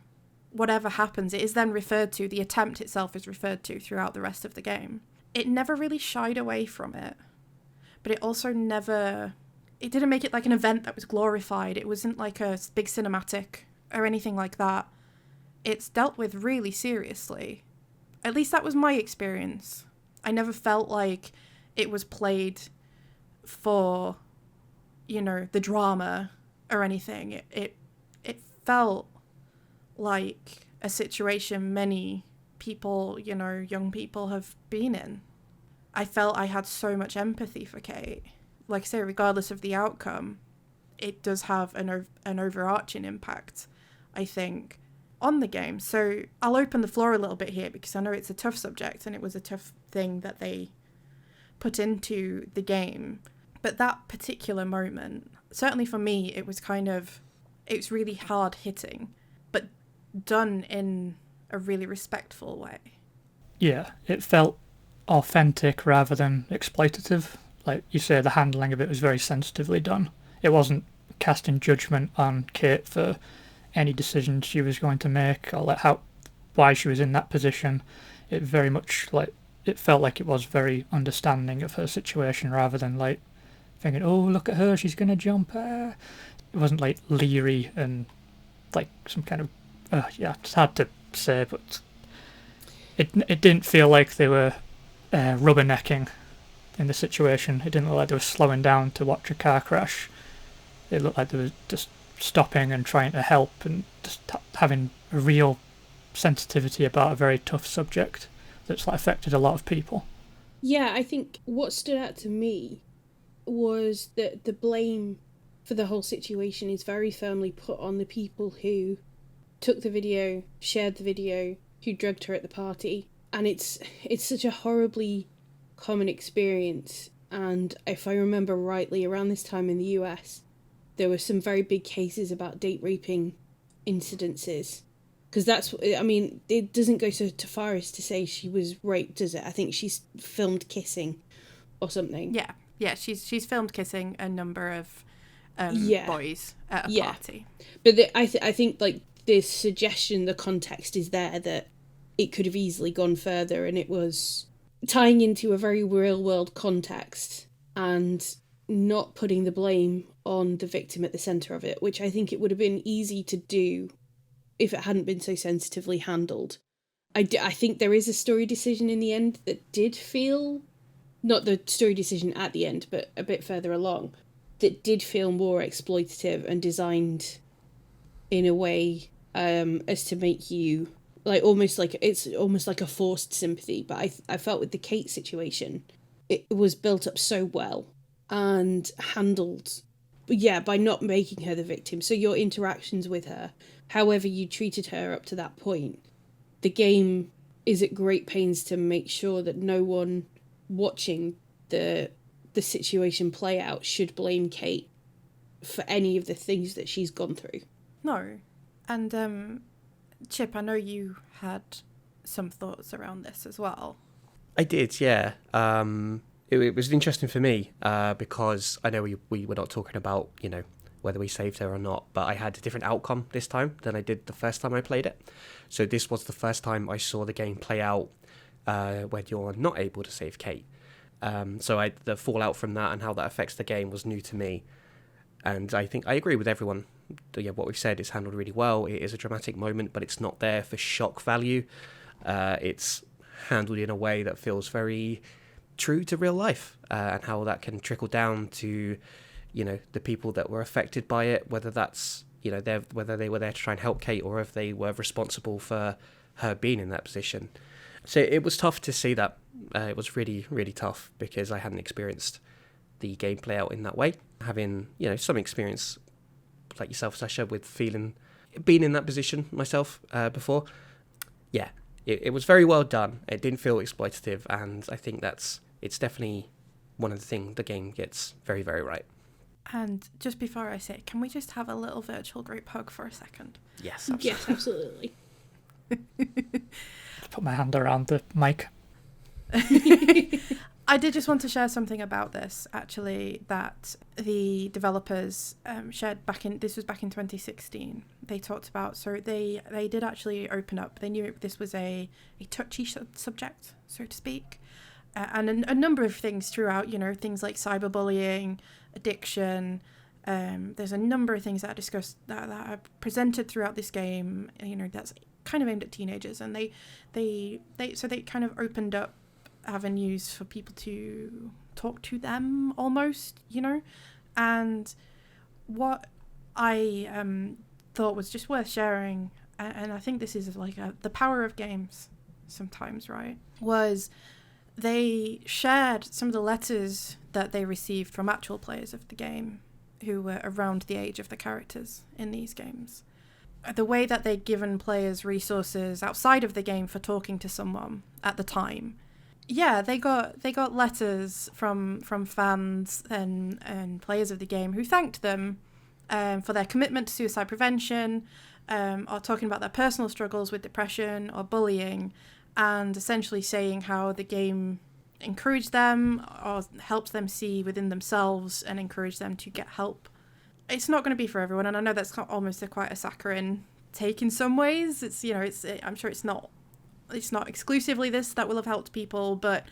whatever happens, it is then referred to, the attempt itself is referred to throughout the rest of the game. It never really shied away from it, but it also never, it didn't make it like an event that was glorified. It wasn't like a big cinematic or anything like that. It's dealt with really seriously. At least that was my experience. I never felt like it was played for, you know, the drama or anything. It felt like a situation many people, you know, young people have been in. I felt I had so much empathy for Kate. Like I say, regardless of the outcome, it does have an overarching impact, I think. on the game. So I'll open the floor a little bit here because I know it's a tough subject and it was a tough thing that they put into the game. But that particular moment, certainly for me, it was really hard hitting, but done in a really respectful way. Yeah, it felt authentic rather than exploitative. Like you say, the handling of it was very sensitively done. It wasn't casting judgment on Kate for any decision she was going to make or why she was in that position. It very much it felt like it was very understanding of her situation rather than like thinking, oh, look at her, she's going to jump. It wasn't like leery and like some kind of it's hard to say, but it didn't feel like they were rubbernecking in the situation. It didn't look like they were slowing down to watch a car crash. It looked like they were just stopping and trying to help and just having a real sensitivity about a very tough subject that's affected a lot of people. Yeah, I think what stood out to me was that the blame for the whole situation is very firmly put on the people who took the video, shared the video, who drugged her at the party. And it's such a horribly common experience. And if I remember rightly, around this time in the US, there were some very big cases about date raping incidences. Because it doesn't go so far as to say she was raped, does it? I think she's filmed kissing or something. Yeah, she's filmed kissing a number of boys at a party. But I think like the suggestion, the context is there that it could have easily gone further, and it was tying into a very real world context and not putting the blame on the victim at the centre of it, which I think it would have been easy to do if it hadn't been so sensitively handled. I think there is a story decision in the end that did feel, not the story decision at the end, but a bit further along, that did feel more exploitative and designed in a way as to make you it's almost like a forced sympathy. But I felt with the Kate situation, it was built up so well and handled, by not making her the victim. So your interactions with her, however you treated her up to that point, the game is at great pains to make sure that no one watching the situation play out should blame Kate for any of the things that she's gone through. No. And Chip, I know you had some thoughts around this as well. I did, yeah. It was interesting for me because I know we were not talking about, whether we saved her or not, but I had a different outcome this time than I did the first time I played it. So this was the first time I saw the game play out when you're not able to save Kate. So the fallout from that and how that affects the game was new to me. And I think I agree with everyone. What we've said is handled really well. It is a dramatic moment, but it's not there for shock value. It's handled in a way that feels very true to real life, and how that can trickle down to, the people that were affected by it, whether that's, whether they were there to try and help Kate or if they were responsible for her being in that position. So it was tough to see that. It was really, really tough because I hadn't experienced the gameplay out in that way. Having, some experience like yourself, Sasha, with being in that position myself before. Yeah, it was very well done. It didn't feel exploitative, and I think it's definitely one of the things the game gets very, very right. And just before I say, can we just have a little virtual group hug for a second? Yes, absolutely. Yes, absolutely. Put my hand around the mic. I did just want to share something about this, actually, that the developers shared this was back in 2016. They talked about, so they did actually open up. They knew this was a touchy subject, so to speak. And a number of things throughout, things like cyberbullying, addiction. There's a number of things that are discussed, that are presented throughout this game, that's kind of aimed at teenagers. And they kind of opened up avenues for people to talk to them almost, and what I thought was just worth sharing, and I think this is the power of games sometimes, right, was they shared some of the letters that they received from actual players of the game who were around the age of the characters in these games. the way that they'd given players resources outside of the game for talking to someone at the time. Yeah, they got letters from fans and players of the game who thanked them for their commitment to suicide prevention, or talking about their personal struggles with depression or bullying, and essentially saying how the game encouraged them or helped them see within themselves and encouraged them to get help. It's not going to be for everyone, and I know that's almost quite a saccharine take in some ways. It's, you know, I'm sure it's not exclusively this that will have helped people, but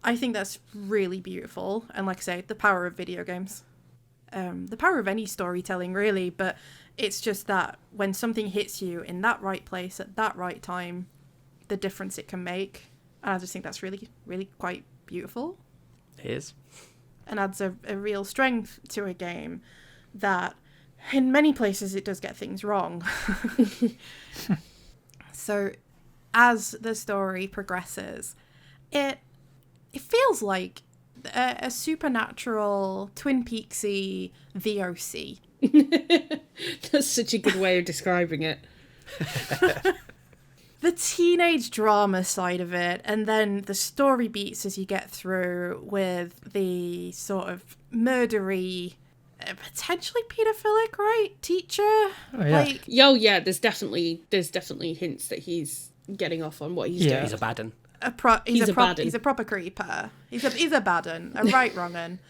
I think that's really beautiful. And like I say, the power of video games, the power of any storytelling really, but it's just that when something hits you in that right place at that right time, the difference it can make. And I just think that's really, really quite beautiful. It is. And adds a real strength to a game that in many places it does get things wrong. So as the story progresses, it feels like a supernatural Twin Peaksy The OC. That's such a good way of describing it. The teenage drama side of it, and then the story beats as you get through with the sort of murdery, potentially paedophilic, right? Teacher? Oh, yeah. Like, Yeah, there's definitely hints that he's getting off on what he's doing. He's a bad un. He's a bad un. He's a proper creeper. He's a bad un, a right wrong un.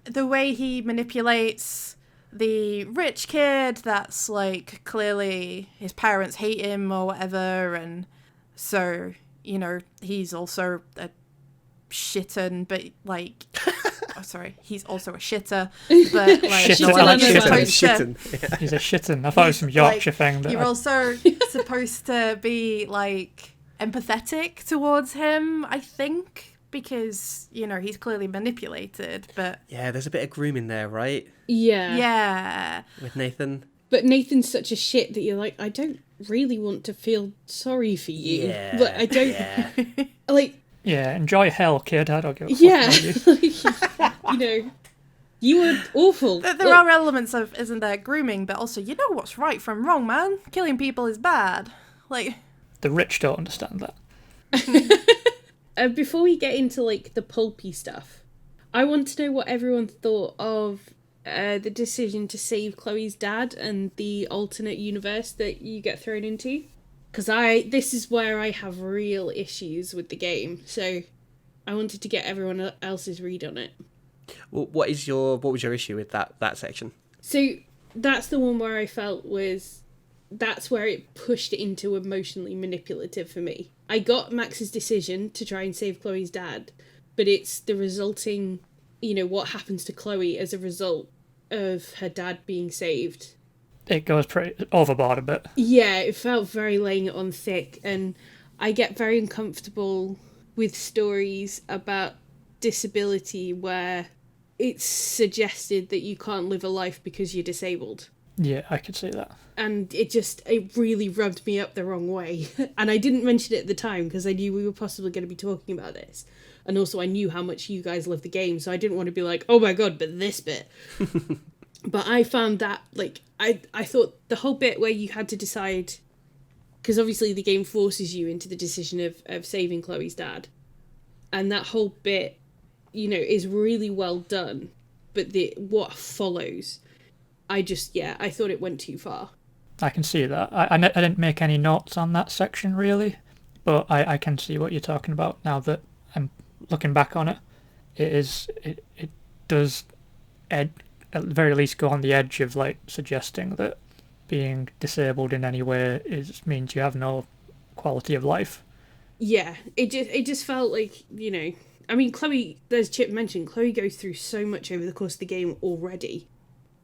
The way he manipulates the rich kid that's like clearly his parents hate him or whatever, and so, you know, he's also a shitten, but like he's also a shitter, but like Shitten, not I like supposed shitten. to, He's a shitten. I thought it was some Yorkshire thing. That you're also supposed to be like empathetic towards him, I think, because, you know, he's clearly manipulated, but Yeah, there's a bit of grooming there, right? yeah. With Nathan. But Nathan's such a shit that you're like, I don't really want to feel sorry for you. Yeah. But I don't Yeah. like. Yeah, enjoy hell, kid. I don't give a fuck Yeah, about you. like, you know, you were awful. There are elements of, isn't there, grooming, but also, you know what's right from wrong, man. Killing people is bad. Like, The rich don't understand that. Before we get into like the pulpy stuff, I want to know what everyone thought of the decision to save Chloe's dad and the alternate universe that you get thrown into. Because this is where I have real issues with the game, so I wanted to get everyone else's read on it. Well, what was your issue with that section? So that's the one where I felt that's where it pushed it into emotionally manipulative for me. I got Max's decision to try and save Chloe's dad, but it's the resulting, you know, what happens to Chloe as a result of her dad being saved. It goes pretty overboard a bit. Yeah, it felt very laying it on thick, and I get very uncomfortable with stories about disability where it's suggested that you can't live a life because you're disabled. Yeah, I could see that. And it really rubbed me up the wrong way. And I didn't mention it at the time because I knew we were possibly going to be talking about this. And also I knew how much you guys love the game, so I didn't want to be like, oh my god, but this bit. But I found that, like, I thought the whole bit where you had to decide, because obviously the game forces you into the decision of saving Chloe's dad. And that whole bit, you know, is really well done. But what follows, I thought it went too far. I can see that. I didn't make any notes on that section, really. But I can see what you're talking about now that I'm looking back on it. It does, at the very least, go on the edge of, like, suggesting that being disabled in any way means you have no quality of life. Yeah, it just felt like, you know, I mean, Chloe, as Chip mentioned, Chloe goes through so much over the course of the game already.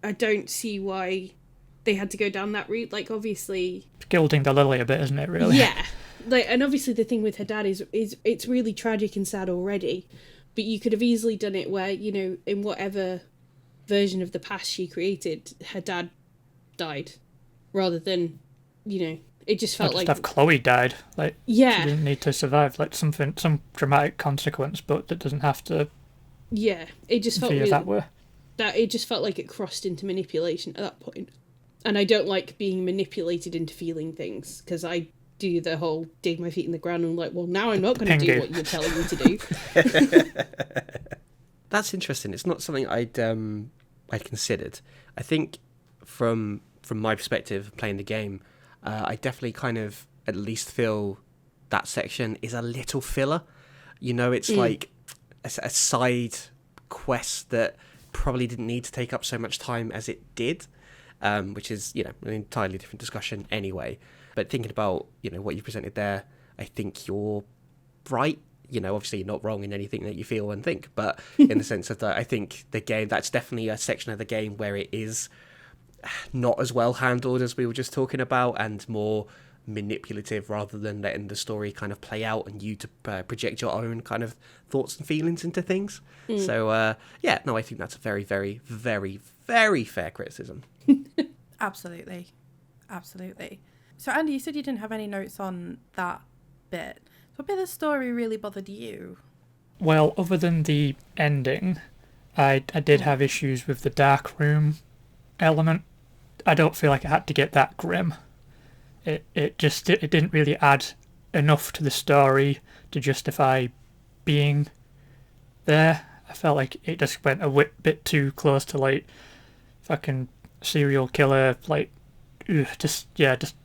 I don't see why they had to go down that route. Like, obviously, It's gilding the lily a bit, isn't it, really? yeah, like, and obviously the thing with her dad is it's really tragic and sad already, but you could have easily done it where, you know, in whatever version of the past she created, her dad died, rather than, you know, it just felt like have Chloe died. Like, yeah, she didn't need to survive. Like, some dramatic consequence, but that doesn't have to yeah, it just felt be really, that way. that it just felt like it crossed into manipulation at that point. And I don't like being manipulated into feeling things, because I do the whole dig my feet in the ground and like, well, now I'm not going to do what you're telling me to do. That's interesting. It's not something I'd considered. I think from my perspective, playing the game, I definitely kind of at least feel that section is a little filler. You know, it's like a side quest that probably didn't need to take up so much time as it did, which is, you know, an entirely different discussion anyway. But thinking about, you know, what you presented there, I think you're right. You know, obviously you're not wrong in anything that you feel and think, but in the sense of that, I think the game, that's definitely a section of the game where it is not as well handled as we were just talking about, and more manipulative rather than letting the story kind of play out and you to project your own kind of thoughts and feelings into things. So I think that's a very, very, very, very fair criticism. Absolutely. So Andy, you said you didn't have any notes on that bit. So what bit of the story really bothered you? Well, other than the ending, I did have issues with the dark room element. I don't feel like it had to get that grim. It didn't really add enough to the story to justify being there. I felt like it just went a bit too close to like fucking serial killer, like just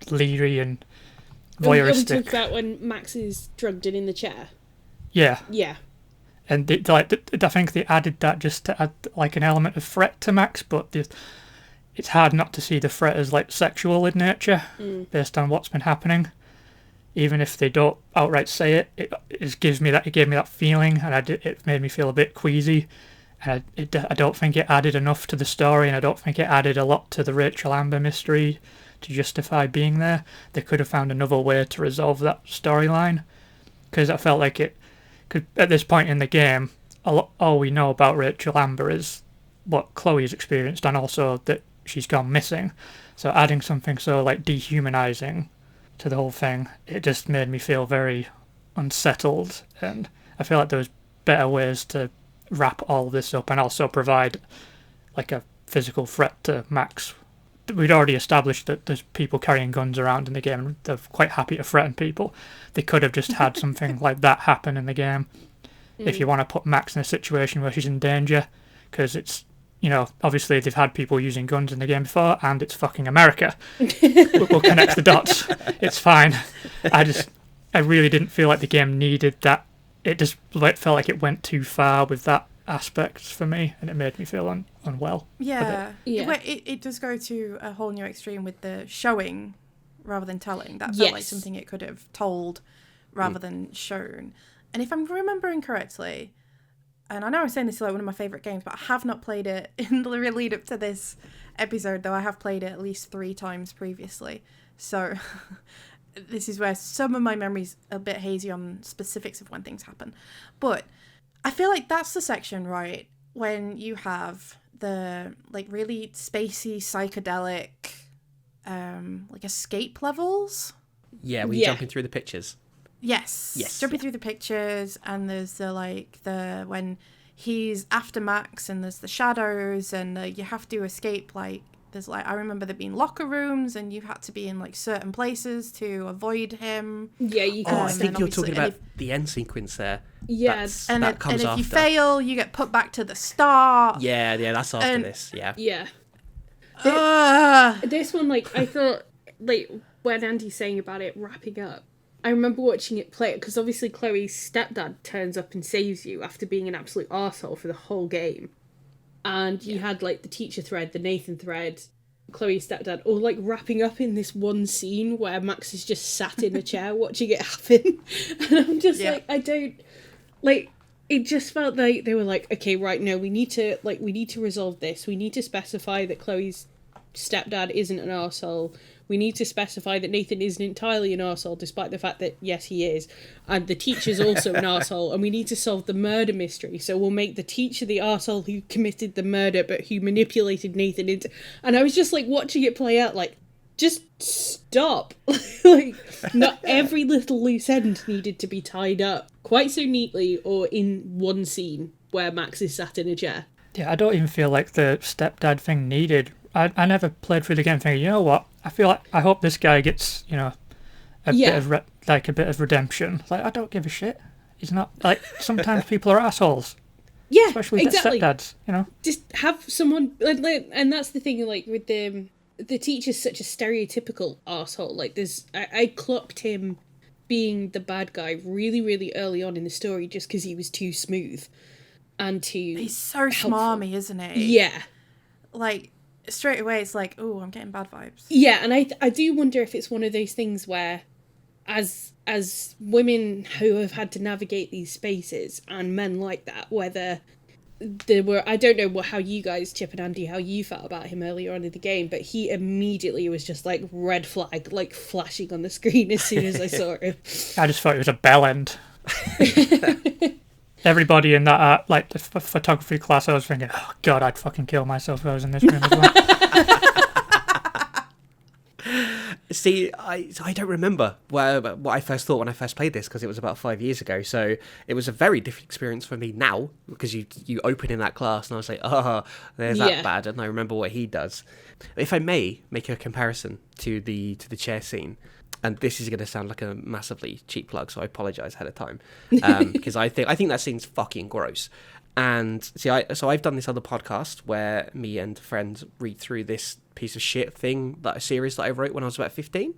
leery and voyeuristic. We talked about when Max is drugged and in the chair. Yeah. Yeah. And I think they added that just to add like an element of threat to Max, but it's hard not to see the threat as like sexual in nature based on what's been happening. Even if they don't outright say it, it gave me that feeling, and it made me feel a bit queasy. And I don't think it added enough to the story, and I don't think it added a lot to the Rachel Amber mystery to justify being there. They could have found another way to resolve that storyline, because I felt like it could, at this point in the game, all we know about Rachel Amber is what Chloe's experienced, and also that she's gone missing. So adding something so like dehumanizing to the whole thing, it just made me feel very unsettled, and I feel like there was better ways to wrap all of this up and also provide like a physical threat to Max. We'd already established that there's people carrying guns around in the game and they're quite happy to threaten people. They could have just had something like that happen in the game if you want to put Max in a situation where she's in danger, because it's, you know, obviously they've had people using guns in the game before, and it's fucking America. We'll connect the dots. It's fine. I really didn't feel like the game needed that. It just felt like it went too far with that aspect for me, and it made me feel unwell. Yeah. Yeah. It does go to a whole new extreme with the showing rather than telling. That felt like something it could have told rather than shown. And if I'm remembering correctly, and I know I'm saying this is like one of my favourite games, but I have not played it in the lead up to this episode, though I have played it at least 3 times previously. So this is where some of my memories are a bit hazy on specifics of when things happen. But I feel like that's the section, right, when you have the like really spacey, psychedelic, like escape levels. Yeah, we're jumping through the pictures. Yes. Jumping through the pictures, and there's the when he's after Max, and there's the shadows, and you have to escape. Like there's I remember there being locker rooms, and you had to be in like certain places to avoid him. Yeah, you can. Oh, I think you're talking about the end sequence there. Yeah, and comes if after. you fail, you get put back to the start. Yeah, that's after this. Yeah. Yeah. This one, like, I thought, like, when Andy's saying about it wrapping up, I remember watching it play, because obviously Chloe's stepdad turns up and saves you after being an absolute arsehole for the whole game. And you had, like, the teacher thread, the Nathan thread, Chloe's stepdad, all, like, wrapping up in this one scene where Max is just sat in a chair watching it happen. And I'm just like, I don't... Like, it just felt like they were like, okay, right, no, we need to resolve this. We need to specify that Chloe's stepdad isn't an arsehole. We need to specify that Nathan isn't entirely an arsehole, despite the fact that, yes, he is. And the teacher's also an arsehole, and we need to solve the murder mystery. So we'll make the teacher the arsehole who committed the murder, but who manipulated Nathan into... And I was just, like, watching it play out, like, just stop. Like, not every little loose end needed to be tied up quite so neatly or in one scene where Max is sat in a chair. Yeah, I don't even feel like the stepdad thing needed I never played through the game thinking, you know what? I hope this guy gets, a bit of a bit of redemption. Like, I don't give a shit. He's not like sometimes people are assholes. Yeah, Especially exactly. stepdads, Just have someone, and that's the thing. Like with the teacher's such a stereotypical asshole. Like I clocked him being the bad guy really, really early on in the story just because he was too smooth and too. He's so smarmy, isn't he? Yeah. Like straight away, it's like, oh, I'm getting bad vibes. Yeah, and I do wonder if it's one of those things where, as women who have had to navigate these spaces and men like that, whether there were, I don't know how you guys, Chip and Andy, how you felt about him earlier on in the game, but he immediately was just like red flag, like flashing on the screen as soon as I saw him. I just thought it was a bell end. Everybody in that the photography class, I was thinking, oh god, I'd fucking kill myself if I was in this room as well. See, I don't remember what I first thought when I first played this, because it was about 5 years ago. So it was a very different experience for me now, because you open in that class and I was like, there's that bad, and I remember what he does. If I may make a comparison to the chair scene, and this is going to sound like a massively cheap plug, so I apologise ahead of time, because I think that scene's fucking gross. And see, I've done this other podcast where me and friends read through this piece of shit thing, that a series that I wrote when I was about 15.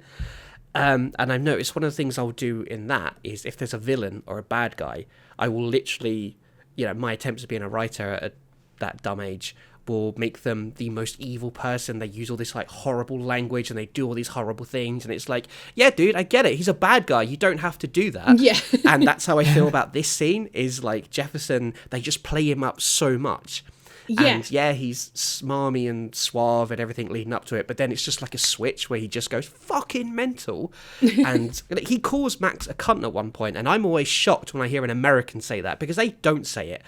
And I've noticed one of the things I'll do in that is if there's a villain or a bad guy, I will literally, my attempts at being a writer at that dumb age will make them the most evil person. They use all this like horrible language and they do all these horrible things, and it's like, yeah, dude, I get it, he's a bad guy, you don't have to do that. Yeah. And that's how I feel about this scene, is like Jefferson, they just play him up so much. Yeah. And yeah, he's smarmy and suave and everything leading up to it, but then it's just like a switch where he just goes fucking mental. And he calls Max a cunt at one point, and I'm always shocked when I hear an American say that, because they don't say it.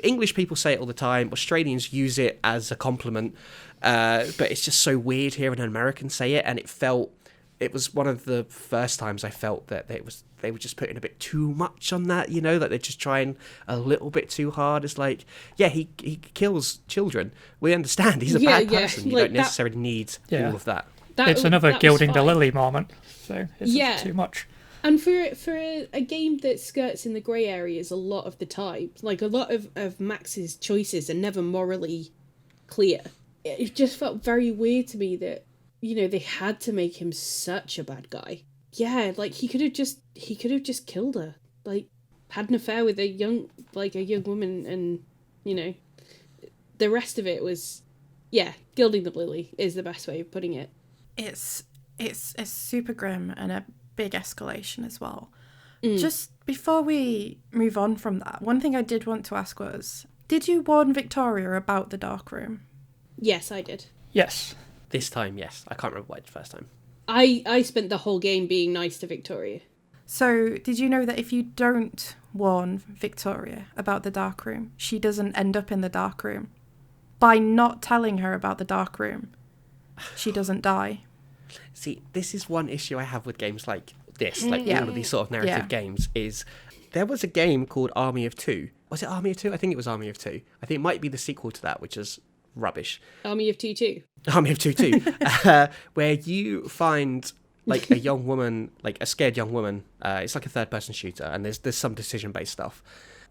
English people say it all the time, Australians use it as a compliment, but it's just so weird hearing an American say it, and it was one of the first times I felt that they were just putting a bit too much on that, that they're just trying a little bit too hard. It's like, yeah, he kills children. We understand he's a bad person. You don't necessarily need all of that. It's another gilding the lily moment. So it's too much. And for a game that skirts in the grey areas a lot of the time, like a lot of Max's choices are never morally clear. It just felt very weird to me that, they had to make him such a bad guy. Yeah, like he could have just killed her. Like, had an affair with a young woman, and the rest of it was, gilding the lily is the best way of putting it. It's super grim and a big escalation as well. Just before we move on from that, one thing I did want to ask was, did you warn Victoria about the dark room? Yes, I did. Yes. This time, yes. I can't remember why the first time. I spent the whole game being nice to Victoria. So, did you know that if you don't warn Victoria about the dark room, she doesn't end up in the dark room? By not telling her about the dark room, she doesn't die. See, this is one issue I have with games like this, like all of these sort of narrative games, is there was a game called Army of Two. Was it Army of Two? I think it was Army of Two. I think it might be the sequel to that, which is rubbish. Army of Two too. Army of Two too. Where you find like a young woman, like a scared young woman. It's like a third-person shooter, and there's some decision-based stuff.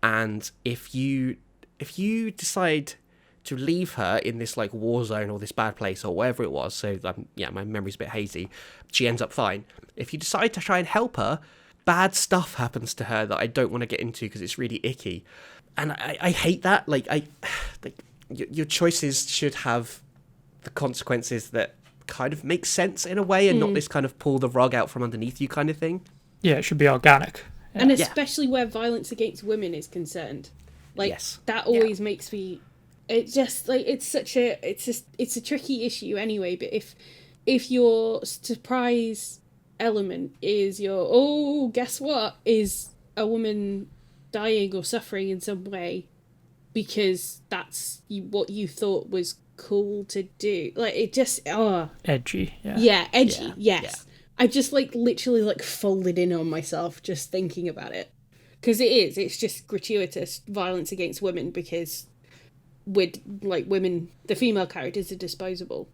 And if you decide to leave her in this like war zone or this bad place or whatever it was, so my memory's a bit hazy, she ends up fine. If you decide to try and help her, bad stuff happens to her that I don't want to get into because it's really icky, and I hate that. Your choices should have the consequences that kind of make sense in a way, and not this kind of pull the rug out from underneath you kind of thing. Yeah, it should be organic. Yeah. And especially where violence against women is concerned. That always makes me... It just, it's a tricky issue anyway, but if your surprise element is guess what, is a woman dying or suffering in some way because that's what you thought was cool to do. It just edgy. Edgy. Yes. I just literally folded in on myself just thinking about it, because it's just gratuitous violence against women, because with like women, the female characters are disposable,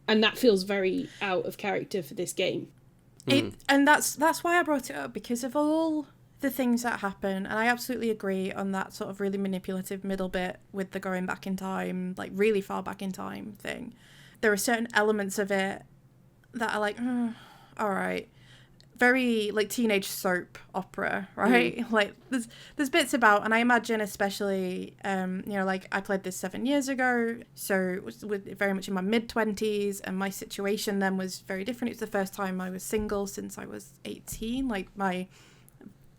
and that feels very out of character for this game. And that's why I brought it up, because of all the things that happen, and I absolutely agree on that sort of really manipulative middle bit with the going back in time, like really far back in time thing. There are certain elements of it that are like, all right, very like teenage soap opera, right? Like there's bits about, and I imagine especially, like I played this 7 years ago, so it was very much in my mid-20s, and my situation then was very different. It was the first time I was single since I was 18, like my,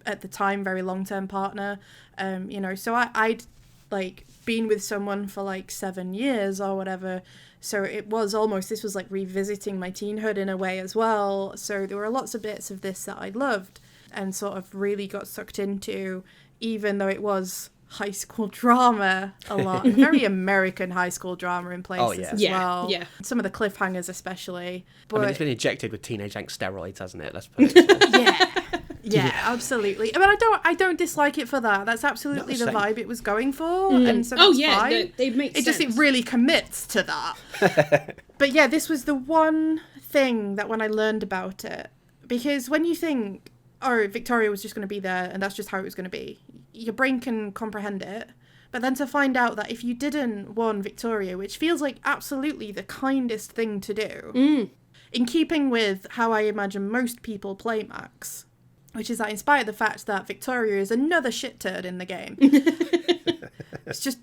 at the time, very long-term partner, so I'd like been with someone for like 7 years or whatever. So it was almost, this was like revisiting my teenhood in a way as well. So there were lots of bits of this that I loved and sort of really got sucked into, even though it was high school drama a lot. And very American high school drama in places as well. Yeah. Some of the cliffhangers especially. But I mean, it's been injected with teenage angst steroids, hasn't it? Let's put it Yeah, absolutely. I mean, I don't dislike it for that. That's absolutely the same. vibe it was going for, and so that's fine. No, they make sense. It really commits to that. But yeah, this was the one thing that when I learned about it, because when you think, oh, Victoria was just going to be there and that's just how it was going to be, your brain can comprehend it. But then to find out that if you didn't warn Victoria, which feels like absolutely the kindest thing to do, in keeping with how I imagine most people play Max, which is that in spite of the fact that Victoria is another shit turd in the game, it's just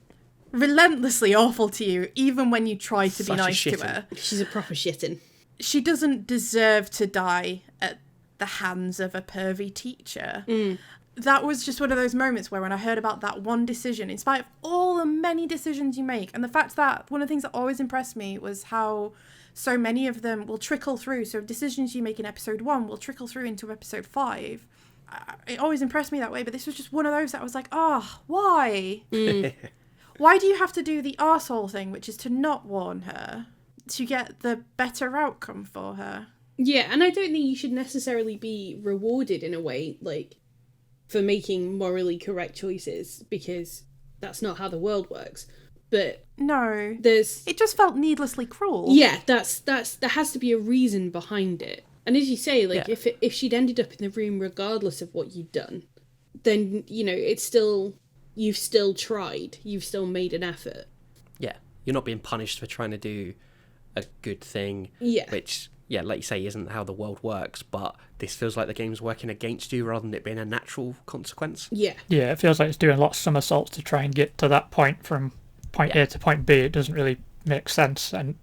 relentlessly awful to you, even when you try to be nice to her. She's a proper shittin'. She doesn't deserve to die at the hands of a pervy teacher. That was just one of those moments where when I heard about that one decision, in spite of all the many decisions you make, and the fact that one of the things that always impressed me was how so many of them will trickle through. So decisions you make in episode 1 will trickle through into episode 5. It always impressed me that way, but this was just one of those that I was like, why? Why do you have to do the arsehole thing, which is to not warn her, to get the better outcome for her? Yeah, and I don't think you should necessarily be rewarded in a way, like, for making morally correct choices, because that's not how the world works. But no, it just felt needlessly cruel. Yeah, there has to be a reason behind it. And as you say, like, if she'd ended up in the room regardless of what you'd done, then, it's still, you've still tried, you've still made an effort. Yeah, you're not being punished for trying to do a good thing, which, like you say, isn't how the world works, but this feels like the game's working against you rather than it being a natural consequence. Yeah, it feels like it's doing lots of somersaults to try and get to that point from point A to point B. It doesn't really make sense, and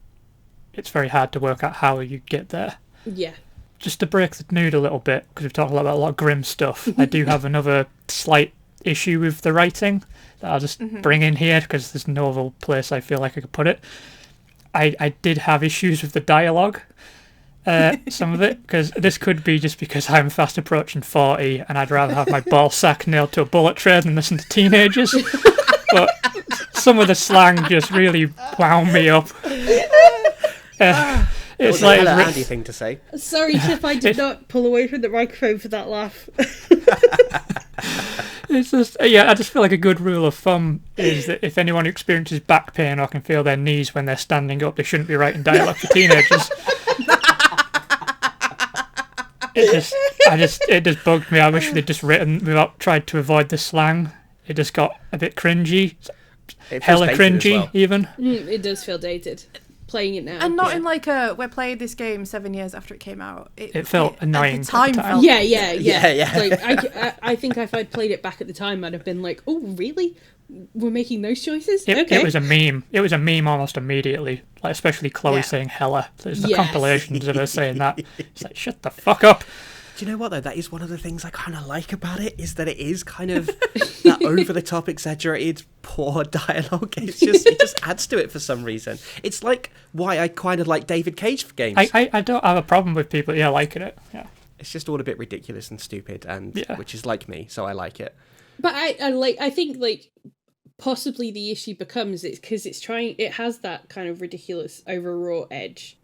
it's very hard to work out how you get there. Yeah. Just to break the mood a little bit, because we've talked about a lot of grim stuff, I do have another slight issue with the writing that I'll just bring in here, because there's no other place I feel like I could put it. I did have issues with the dialogue, some of it, because this could be just because I'm fast approaching 40 and I'd rather have my ball sack nailed to a bullet train than listen to teenagers. But some of the slang just really wound me up. It's like a handy thing to say. Sorry, Chip, I did not pull away from the microphone for that laugh. It's just, I just feel like a good rule of thumb is that if anyone who experiences back pain or can feel their knees when they're standing up, they shouldn't be writing dialogue for teenagers. It just bugged me. I wish they'd just tried to avoid the slang. It just got a bit cringy. Hella cringy, even. It does feel dated. Playing it now. And not in like we're playing this game 7 years after it came out. It felt annoying at the time. Felt Yeah. Like, I think if I'd played it back at the time, I'd have been like, oh, really? We're making those choices? It was a meme. It was a meme almost immediately. Like, especially Chloe saying hella. There's the compilations of her saying that. It's like, shut the fuck up. Do you know what, though? That is one of the things I kind of like about it, is that it is kind of that over-the-top, exaggerated, poor dialogue. It just adds to it for some reason. It's like why I kind of like David Cage for games. I don't have a problem with people, liking it. Yeah. It's just all a bit ridiculous and stupid, and which is like me, so I like it. But I think, like, possibly the issue becomes it's because it has that kind of ridiculous, over-raw edge.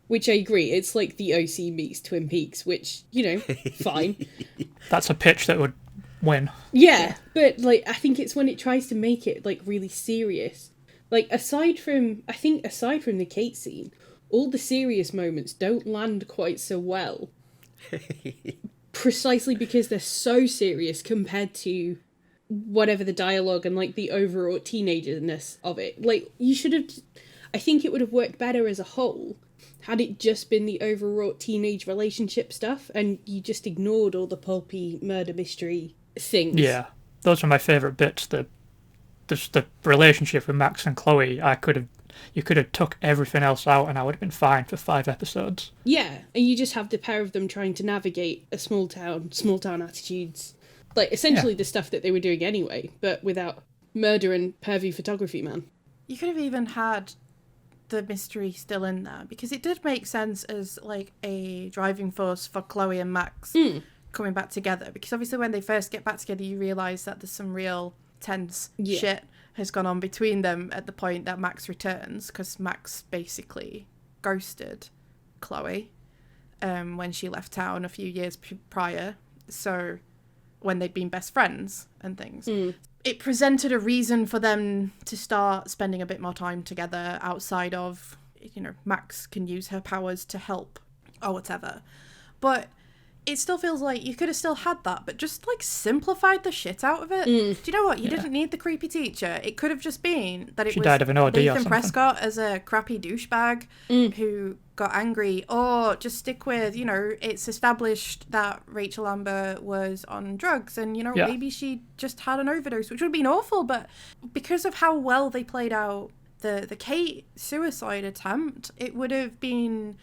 Which I agree, it's like the OC meets Twin Peaks, which, fine. That's a pitch that would win. Yeah, but, like, I think it's when it tries to make it, like, really serious Like, aside from the Kate scene, all the serious moments don't land quite so well. Precisely because they're so serious compared to whatever the dialogue and, like, the overwrought teenagerness of it. Like, I think it would have worked better as a whole had it just been the overwrought teenage relationship stuff and you just ignored all the pulpy murder mystery things. Yeah, those are my favourite bits. The relationship with Max and Chloe, you could have took everything else out and I would have been fine for 5 episodes. Yeah, and you just have the pair of them trying to navigate a small town attitudes. Like, essentially the stuff that they were doing anyway, but without murder and pervy photography man. You could have even had the mystery still in there, because it did make sense as, like, a driving force for Chloe and Max coming back together. Because obviously when they first get back together, you realise that there's some real tense shit has gone on between them at the point that Max returns, because Max basically ghosted Chloe when she left town a few years prior. So when they'd been best friends and things. It presented a reason for them to start spending a bit more time together outside of, you know, Max can use her powers to help or whatever. But it still feels like you could have still had that, but just, like, simplified the shit out of it. Do you know what? You didn't need the creepy teacher. It could have just been that it She was died of an OD or Nathan something. Prescott as a crappy douchebag who got angry, or just stick with, you know, it's established that Rachel Amber was on drugs and, you know, maybe she just had an overdose, which would have been awful, but because of how well they played out the Kate suicide attempt, it would have been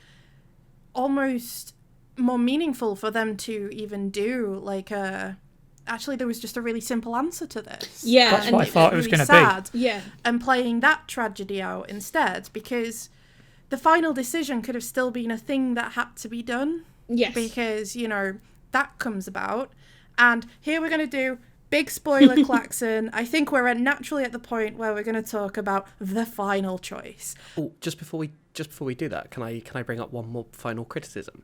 almost more meaningful for them to even do, like, actually there was just a really simple answer to this. Yeah, That's what I thought it was really going sad. to be. Yeah. And playing that tragedy out instead, because the final decision could have still been a thing that had to be done. Yes. Because, you know, that comes about. And here we're going to do big spoiler klaxon. I think we're naturally at the point where we're going to talk about the final choice. Oh, just before we do that, can I bring up one more final criticism?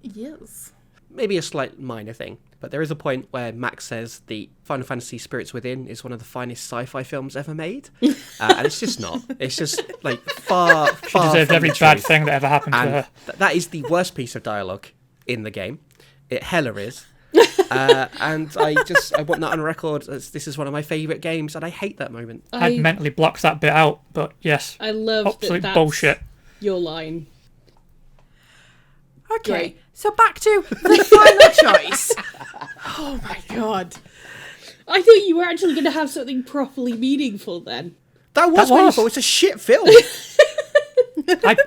Yes. Maybe a slight minor thing, but there is a point where Max says the Final Fantasy Spirits Within is one of the finest sci-fi films ever made, and it's just not. It's just, like, far She deserved from every the bad truth. thing that ever happened to And her. that is the worst piece of dialogue in the game. It hella is. And I want that on record as this is one of my favourite games, and I hate that moment. I'd mentally blocked that bit out, but yes. I love absolute that's bullshit. your line. Okay, Great. so back to the final choice. Oh my god. I thought you were actually going to have something properly meaningful then. That was was. painful. It's a shit film.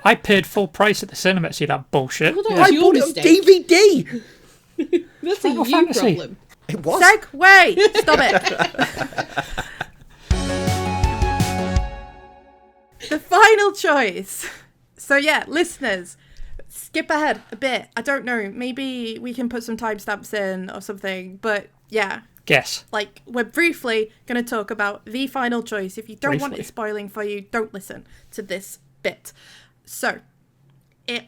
I paid full price at the cinema to see that bullshit. Well, that I was your bought it on mistake. DVD. That's Final a you Fantasy. problem. It was. Segway! Stop it. The final choice. So yeah, listeners, skip ahead a bit. I don't know, maybe we can put some timestamps in or something, but yeah. Guess. Like, we're briefly going to talk about the final choice. If you don't want Briefly. it spoiling for you, don't listen to this bit. So, it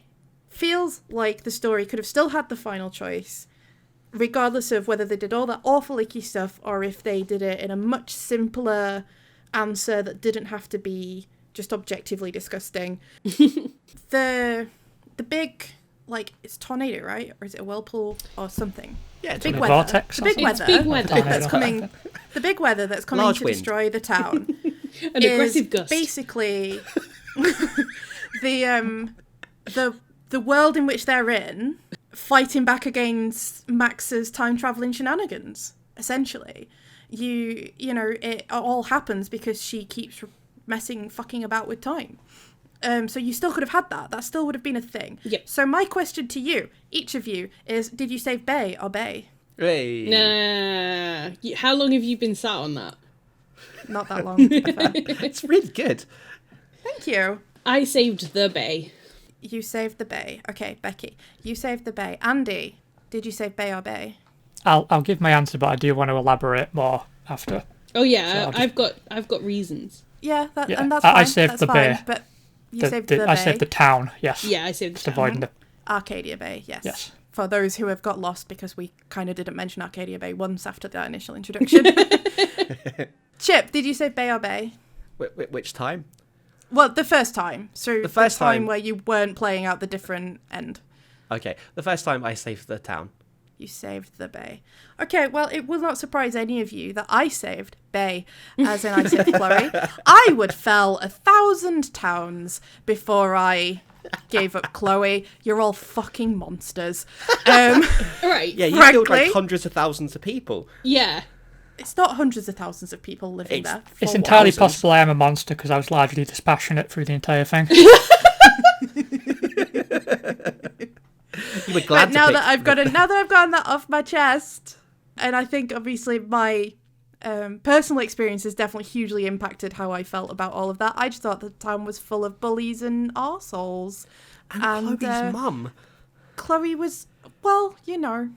feels like the story could have still had the final choice, regardless of whether they did all that awful icky stuff or if they did it in a much simpler answer that didn't have to be just objectively disgusting. The big, like, it's tornado, right? Or is it a whirlpool or something? Yeah, Big a weather. vortex The or big something. It's weather. big weather. That's coming. The big weather that's coming Large to wind. destroy the town. An is aggressive gust. basically the world in which they're in fighting back against Max's time traveling shenanigans. Essentially, you know, it all happens because she keeps fucking about with time. So you still could have had that. That still would have been a thing. Yep. So my question to you, each of you, is: did you save Bay or Bay? Hey. Nah. How long have you been sat on that? Not that long. To be fair. It's really good. Thank you. I saved the bay. You saved the Bay. Okay, Becky, you saved the Bay. Andy, did you save Bay or Bay? I'll give my answer, but I do want to elaborate more after. Oh yeah, So I'll just- I've got reasons. Yeah, Yeah, and that's I fine. saved that's the fine. Bay. But you saved the Bay. I saved the town, yes. Yeah, I saved Just the avoiding the... Arcadia Bay, yes. Yes. For those who have got lost because we kind of didn't mention Arcadia Bay once after that initial introduction. Chip, did you save Bay or Bay? Which time? Well, the first time. So The first time- where you weren't playing out the different end. Okay, the first time I saved the town. You saved the bay. Okay, well, it will not surprise any of you that I saved bay, as in I saved Chloe. I would fell 1,000 towns before I gave up Chloe. You're all fucking monsters. Right. Yeah, you killed Frankly- like hundreds of thousands of people. Yeah. It's not hundreds of thousands of people living It's- there. It's for entirely thousands. possible I am a monster because I was largely dispassionate through the entire thing. You were glad But now to that I've gotten that off my chest, and I think obviously my personal experience has definitely hugely impacted how I felt about all of that. I just thought the town was full of bullies and arseholes. And Chloe's mum. Chloe was, well, you know,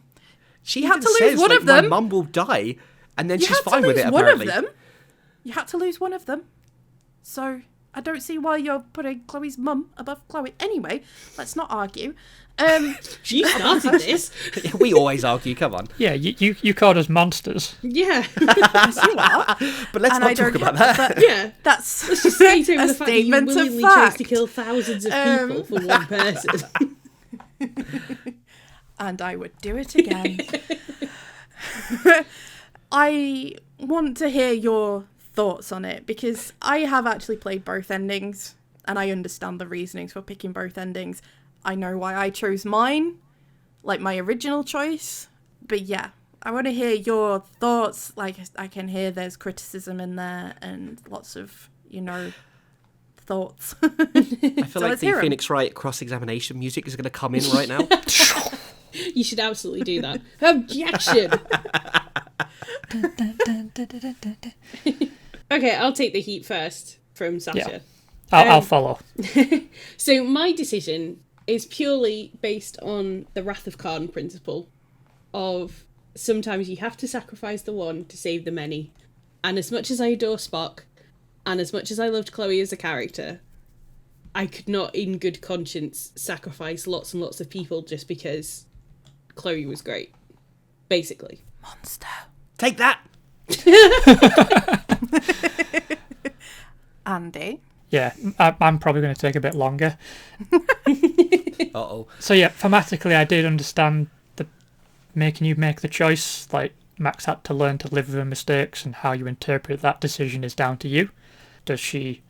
She You had even to lose says, one like, of them. my mum will die, and then you she's had to fine with lose it, one apparently. of them. You had to lose one of them. So I don't see why you're putting Chloe's mum above Chloe. Anyway, let's not argue. You started this. We always argue, come on. Yeah, you called us monsters. Yeah. Yes, you are. But let's And not I talk don't about get- that. but Yeah. That's Let's just skate over a the fact that you statement of willingly chose fact. to kill thousands of people for one person. And I would do it again. I want to hear your thoughts on it because I have actually played both endings and I understand the reasonings for picking both endings. I know why I chose mine, like my original choice. But yeah, I want to hear your thoughts. Like, I can hear there's criticism in there and lots of, thoughts. I feel So like let's the hear 'em. Phoenix Wright cross-examination music is going to come in right now. You should absolutely do that. Objection! Okay, I'll take the heat first from Sasha. Yeah. I'll follow. So my decision is purely based on the Wrath of Khan principle of sometimes you have to sacrifice the one to save the many. And as much as I adore Spock, and as much as I loved Chloe as a character, I could not in good conscience sacrifice lots and lots of people just because Chloe was great. Basically. Monster. Take that! Andy. Yeah, I'm probably going to take a bit longer. Uh-oh. So yeah, thematically I did understand the making you make the choice. Like, Max had to learn to live with her mistakes, and how you interpret that decision is down to you. Does she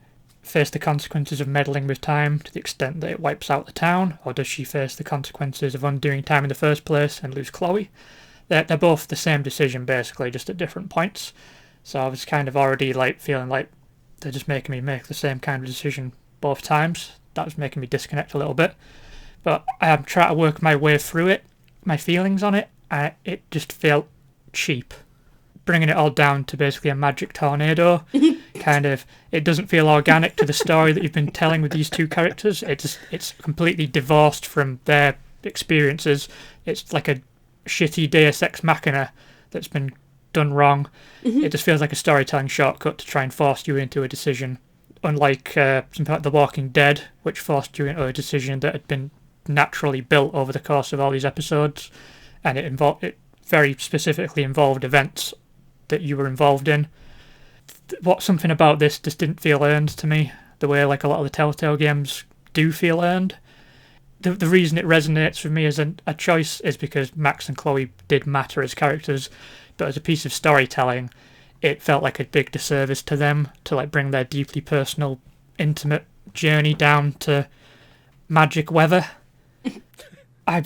face the consequences of meddling with time to the extent that it wipes out the town, or does she face the consequences of undoing time in the first place and lose Chloe? They're both the same decision, basically, just at different points. So I was kind of already feeling like they're just making me make the same kind of decision both times. That was making me disconnect a little bit. But I am trying to work my way through it, my feelings on it, and it just felt cheap. Bringing it all down to basically a magic tornado, it doesn't feel organic to the story that you've been telling with these two characters. It's completely divorced from their experiences. It's like a shitty Deus Ex Machina that's been done wrong. It just feels like a storytelling shortcut to try and force you into a decision, unlike something like The Walking Dead, which forced you into a decision that had been naturally built over the course of all these episodes, and it very specifically involved events that you were involved in. Something about this just didn't feel earned to me, the way like a lot of the Telltale games do feel earned. The reason it resonates with me as a choice is because Max and Chloe did matter as characters, but as a piece of storytelling, it felt like a big disservice to them to bring their deeply personal, intimate journey down to magic weather. I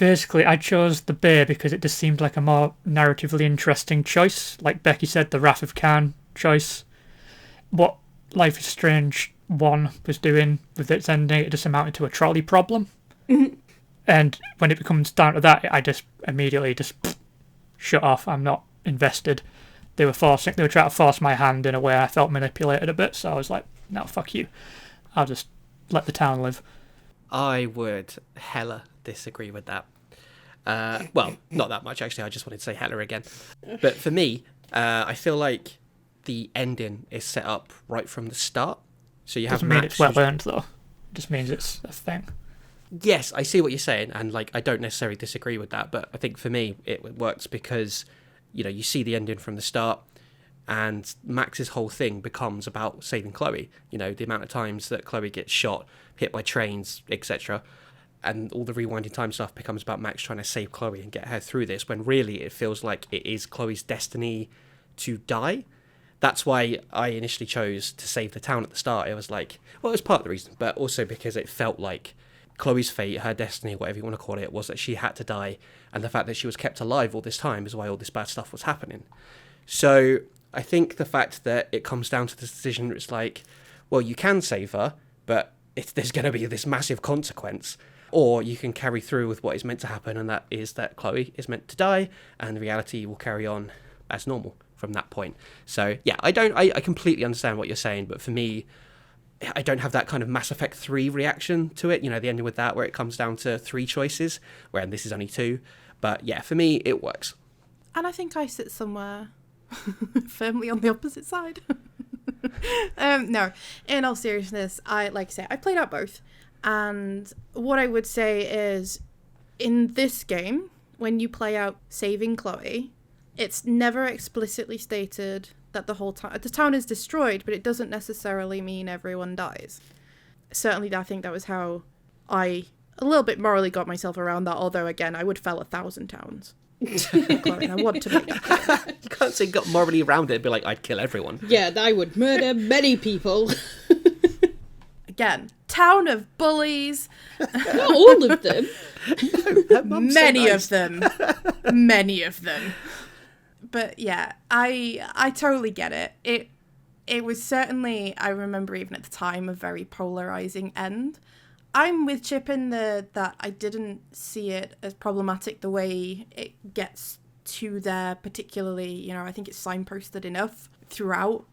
chose the Bay because it just seemed like a more narratively interesting choice. Like Becky said, the Wrath of Khan choice. What Life is Strange 1 was doing with its ending, it just amounted to a trolley problem. And when it becomes down to that, I just immediately shut off. I'm not invested. They were trying to force my hand in a way I felt manipulated a bit, so I was like, no, fuck you. I'll just let the town live. I would hella disagree with that. Well, not that much, actually. I just wanted to say hella again. But for me, I feel like the ending is set up right from the start. So you have Doesn't mean Max it's well earned, though. It just means it's a thing. Yes, I see what you're saying, and I don't necessarily disagree with that, but I think for me it works because you see the ending from the start. And Max's whole thing becomes about saving Chloe. You know, the amount of times that Chloe gets shot, hit by trains, etc. And all the rewinding time stuff becomes about Max trying to save Chloe and get her through this, when really it feels like it is Chloe's destiny to die. That's why I initially chose to save the town at the start. It was like, well, it was part of the reason, but also because it felt like Chloe's fate, her destiny, whatever you want to call it, was that she had to die, and the fact that she was kept alive all this time is why all this bad stuff was happening. So I think the fact that it comes down to this decision where it's like, well, you can save her, but there's going to be this massive consequence, or you can carry through with what is meant to happen, and that is that Chloe is meant to die, and reality will carry on as normal from that point. So yeah, I completely understand what you're saying, but for me, I don't have that kind of Mass Effect 3 reaction to it, you know, the ending with that, where it comes down to 3 choices, where this is only 2. But yeah, for me, it works. And I think I sit somewhere firmly on the opposite side. No, in all seriousness, I played out both. And what I would say is, in this game, when you play out saving Chloe, it's never explicitly stated that the town is destroyed, but it doesn't necessarily mean everyone dies. Certainly, I think that was how I a little bit morally got myself around that, although, again, I would fell 1,000 towns. Chloe, I want to make that clear. You can't say got morally around it and be like, I'd kill everyone. Yeah, I would murder many people. Again, town of bullies. Not all of them. No, Many of them. Many of them. But yeah, I totally get it. It was certainly, I remember even at the time, a very polarizing end. I'm with Chip in that I didn't see it as problematic the way it gets to there, particularly, you know, I think it's signposted enough throughout,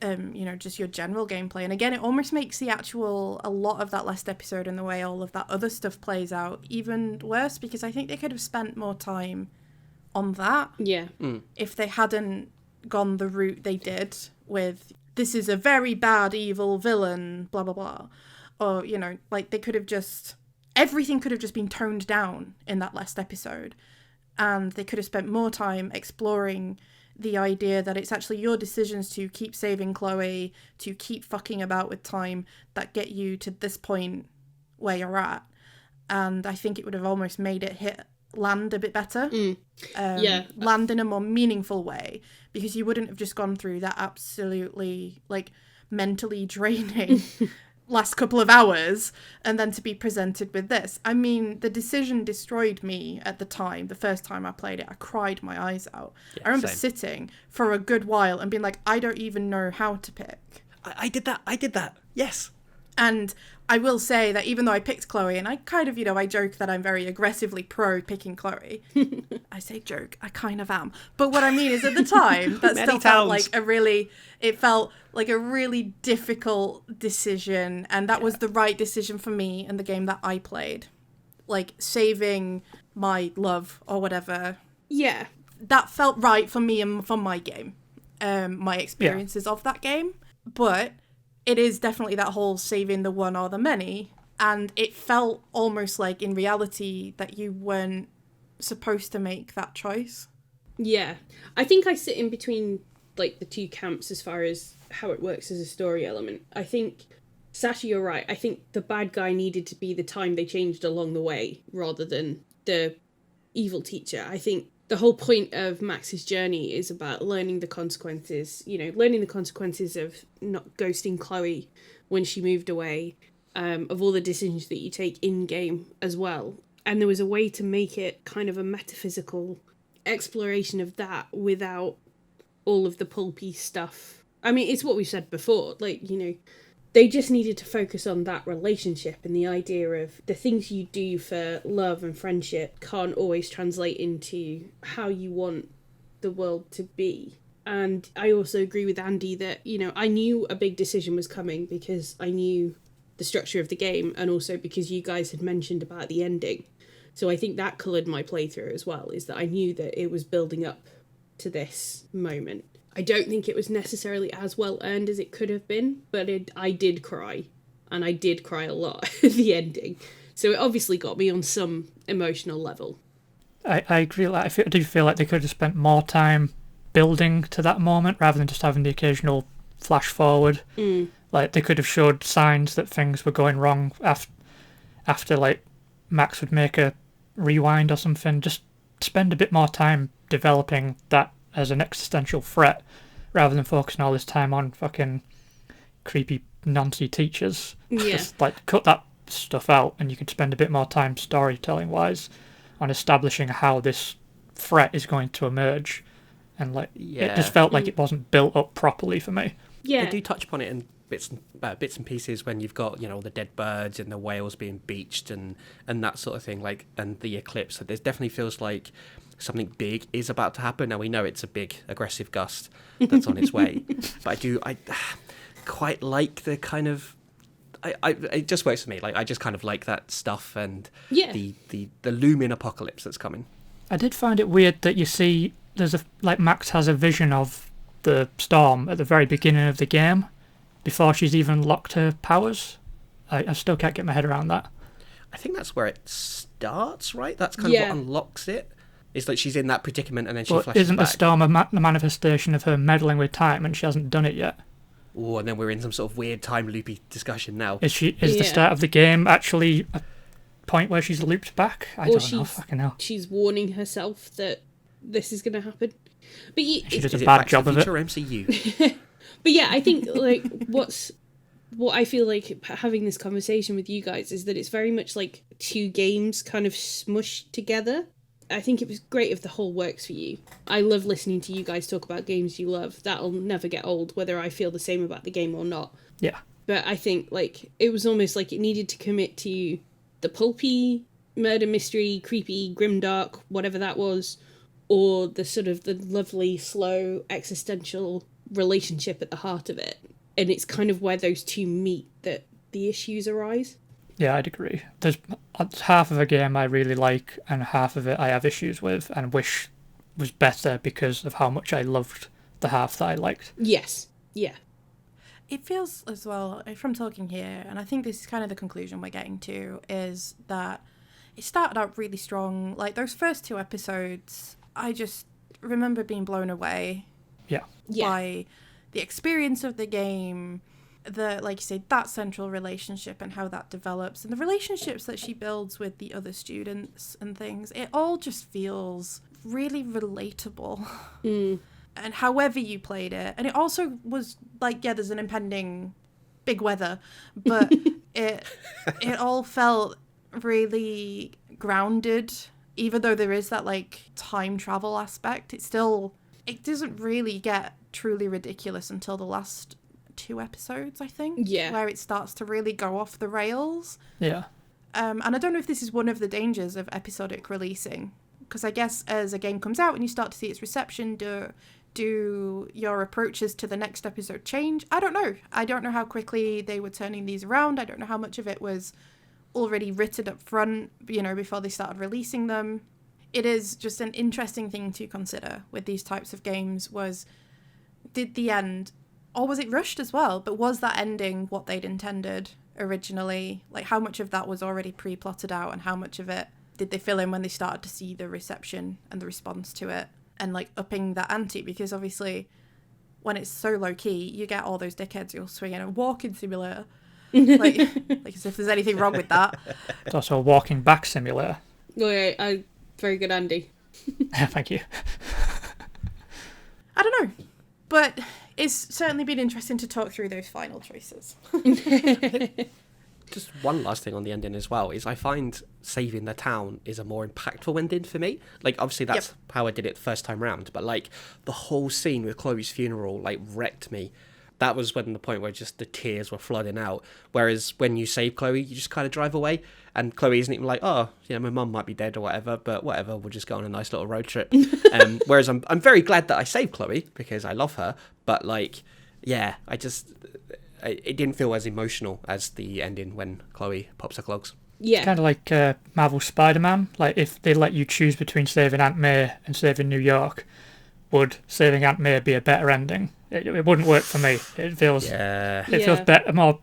you know, just your general gameplay. And again, it almost makes a lot of that last episode and the way all of that other stuff plays out even worse, because I think they could have spent more time on that. Yeah. If they hadn't gone the route they did with, this is a very bad, evil villain, blah, blah, blah. Or, you know, like everything could have just been toned down in that last episode. And they could have spent more time exploring the idea that it's actually your decisions to keep saving Chloe, to keep fucking about with time, that get you to this point where you're at. And I think it would have almost made it land a bit better. Land in a more meaningful way, because you wouldn't have just gone through that absolutely, like, mentally draining last couple of hours and then to be presented with this. I mean, the decision destroyed me at the time. The first time I played it, I cried my eyes out. Yeah, I remember same. sitting for a good while and being like, I don't even know how to pick. I did that. Yes. And I will say that even though I picked Chloe, and I kind of, you know, I joke that I'm very aggressively pro picking Chloe. I say joke, I kind of am. But what I mean is, at the time, that still felt like a really difficult decision. And that was the right decision for me in the game that I played. Like, saving my love or whatever. Yeah. That felt right for me and for my game. My experiences of that game. But it is definitely that whole saving the one or the many, and it felt almost like in reality that you weren't supposed to make that choice. Yeah. I think I sit in between, like, the two camps as far as how it works as a story element. I think, Sasha, you're right. I think the bad guy needed to be the time they changed along the way rather than the evil teacher. I think the whole point of Max's journey is about learning the consequences, of not ghosting Chloe when she moved away, of all the decisions that you take in-game as well. And there was a way to make it kind of a metaphysical exploration of that without all of the pulpy stuff. I mean, it's what we've said before, like, you know, they just needed to focus on that relationship and the idea of the things you do for love and friendship can't always translate into how you want the world to be. And I also agree with Andy that, you know, I knew a big decision was coming because I knew the structure of the game, and also because you guys had mentioned about the ending. So I think that coloured my playthrough as well, is that I knew that it was building up to this moment. I don't think it was necessarily as well earned as it could have been, but I did cry, and I did cry a lot at the ending. So it obviously got me on some emotional level. I agree. I do feel like they could have spent more time building to that moment rather than just having the occasional flash forward. Like, they could have showed signs that things were going wrong after like Max would make a rewind or something. Just spend a bit more time developing that as an existential threat rather than focusing all this time on fucking creepy Nancy teachers. Yeah. Just like cut that stuff out and you could spend a bit more time storytelling wise on establishing how this threat is going to emerge. And like it just felt like it wasn't built up properly for me. Yeah. They do touch upon it in bits and pieces when you've got, you know, the dead birds and the whales being beached and that sort of thing, like, and the eclipse. There definitely feels like something big is about to happen. Now we know it's a big aggressive gust that's on its way, but I quite like the kind of it just works for me. Like, I just kind of like that stuff and the looming apocalypse that's coming. I did find it weird that you see Max has a vision of the storm at the very beginning of the game before she's even locked her powers. I still can't get my head around that. I think that's where it starts, right? That's kind of what unlocks it. It's like she's in that predicament and then she flashes back. Isn't the storm a manifestation of her meddling with time and she hasn't done it yet? Oh, and then we're in some sort of weird time loopy discussion now. Is the start of the game actually a point where she's looped back? I don't know. Fucking hell. She's warning herself that this is going to happen. But she does a bad job of it. MCU? But yeah, I think like what I feel like having this conversation with you guys is that it's very much like two games kind of smushed together. I think it was great if the whole works for you. I love listening to you guys talk about games you love. That'll never get old, whether I feel the same about the game or not. Yeah. But I think like it was almost like it needed to commit to the pulpy, murder mystery, creepy, grimdark, whatever that was, or the sort of the lovely, slow, existential relationship at the heart of it. And it's kind of where those two meet that the issues arise. Yeah, I'd agree. There's half of a game I really like and half of it I have issues with and wish was better because of how much I loved the half that I liked. Yes. Yeah. It feels as well, from talking here, and I think this is kind of the conclusion we're getting to, is that it started out really strong. Like, those first two episodes, I just remember being blown away by the experience of the game, like you said, that central relationship and how that develops, and the relationships that she builds with the other students and things. It all just feels really relatable. And however you played it. And it also was like, there's an impending big weather, but it all felt really grounded. Even though there is that like time travel aspect, it doesn't really get truly ridiculous until the last 2 episodes, I think. Yeah. Where it starts to really go off the rails. Yeah. And I don't know if this is one of the dangers of episodic releasing, because I guess as a game comes out and you start to see its reception, do your approaches to the next episode change? I don't know. I don't know how quickly they were turning these around. I don't know how much of it was already written up front, before they started releasing them. It is just an interesting thing to consider with these types of games did the end, or was it rushed as well, but was that ending what they'd intended originally? Like, how much of that was already pre-plotted out and how much of it did they fill in when they started to see the reception and the response to it? And like upping that ante, because obviously when it's so low key, you get all those dickheads who'll swing in a walking simulator, like as if there's anything wrong with that. It's also a walking back simulator. Oh, yeah, very good, Andy. Thank you. I don't know, but it's certainly been interesting to talk through those final choices. Just one last thing on the ending as well is I find saving the town is a more impactful ending for me. Like, obviously that's how I did it the first time round, but like the whole scene with Chloe's funeral like wrecked me. That was when the point where just the tears were flooding out. Whereas when you save Chloe, you just kind of drive away, and Chloe isn't even like, oh, my mum might be dead or whatever, but whatever, we'll just go on a nice little road trip. Whereas I'm very glad that I saved Chloe because I love her, but like, it didn't feel as emotional as the ending when Chloe pops her clogs. Yeah. It's kind of like Marvel Spider-Man. Like, if they let you choose between saving Aunt May and saving New York, would saving Aunt May be a better ending? It wouldn't work for me. It feels feels better.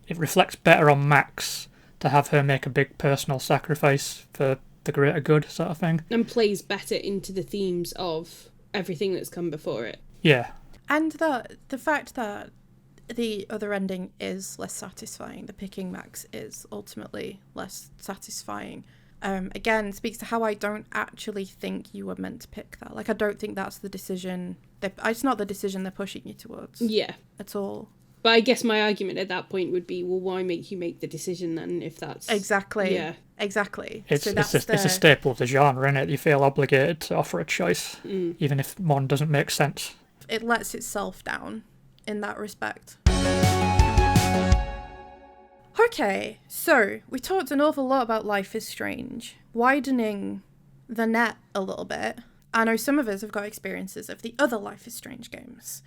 It reflects better on Max to have her make a big personal sacrifice for the greater good, sort of thing. And plays better into the themes of everything that's come before it. Yeah. And the fact that the other ending is less satisfying, the picking Max is ultimately less satisfying, again, speaks to how I don't actually think you were meant to pick that. Like, I don't think that's the decision. It's not the decision they're pushing you towards. Yeah. At all. But I guess my argument at that point would be, well, why make you make the decision then if that's... Exactly. Yeah. Exactly. It's So it's a staple of the genre, isn't it? You feel obligated to offer a choice, even if one doesn't make sense. It lets itself down in that respect. Okay, so we talked an awful lot about Life is Strange, widening the net a little bit. I know some of us have got experiences of the other Life is Strange games,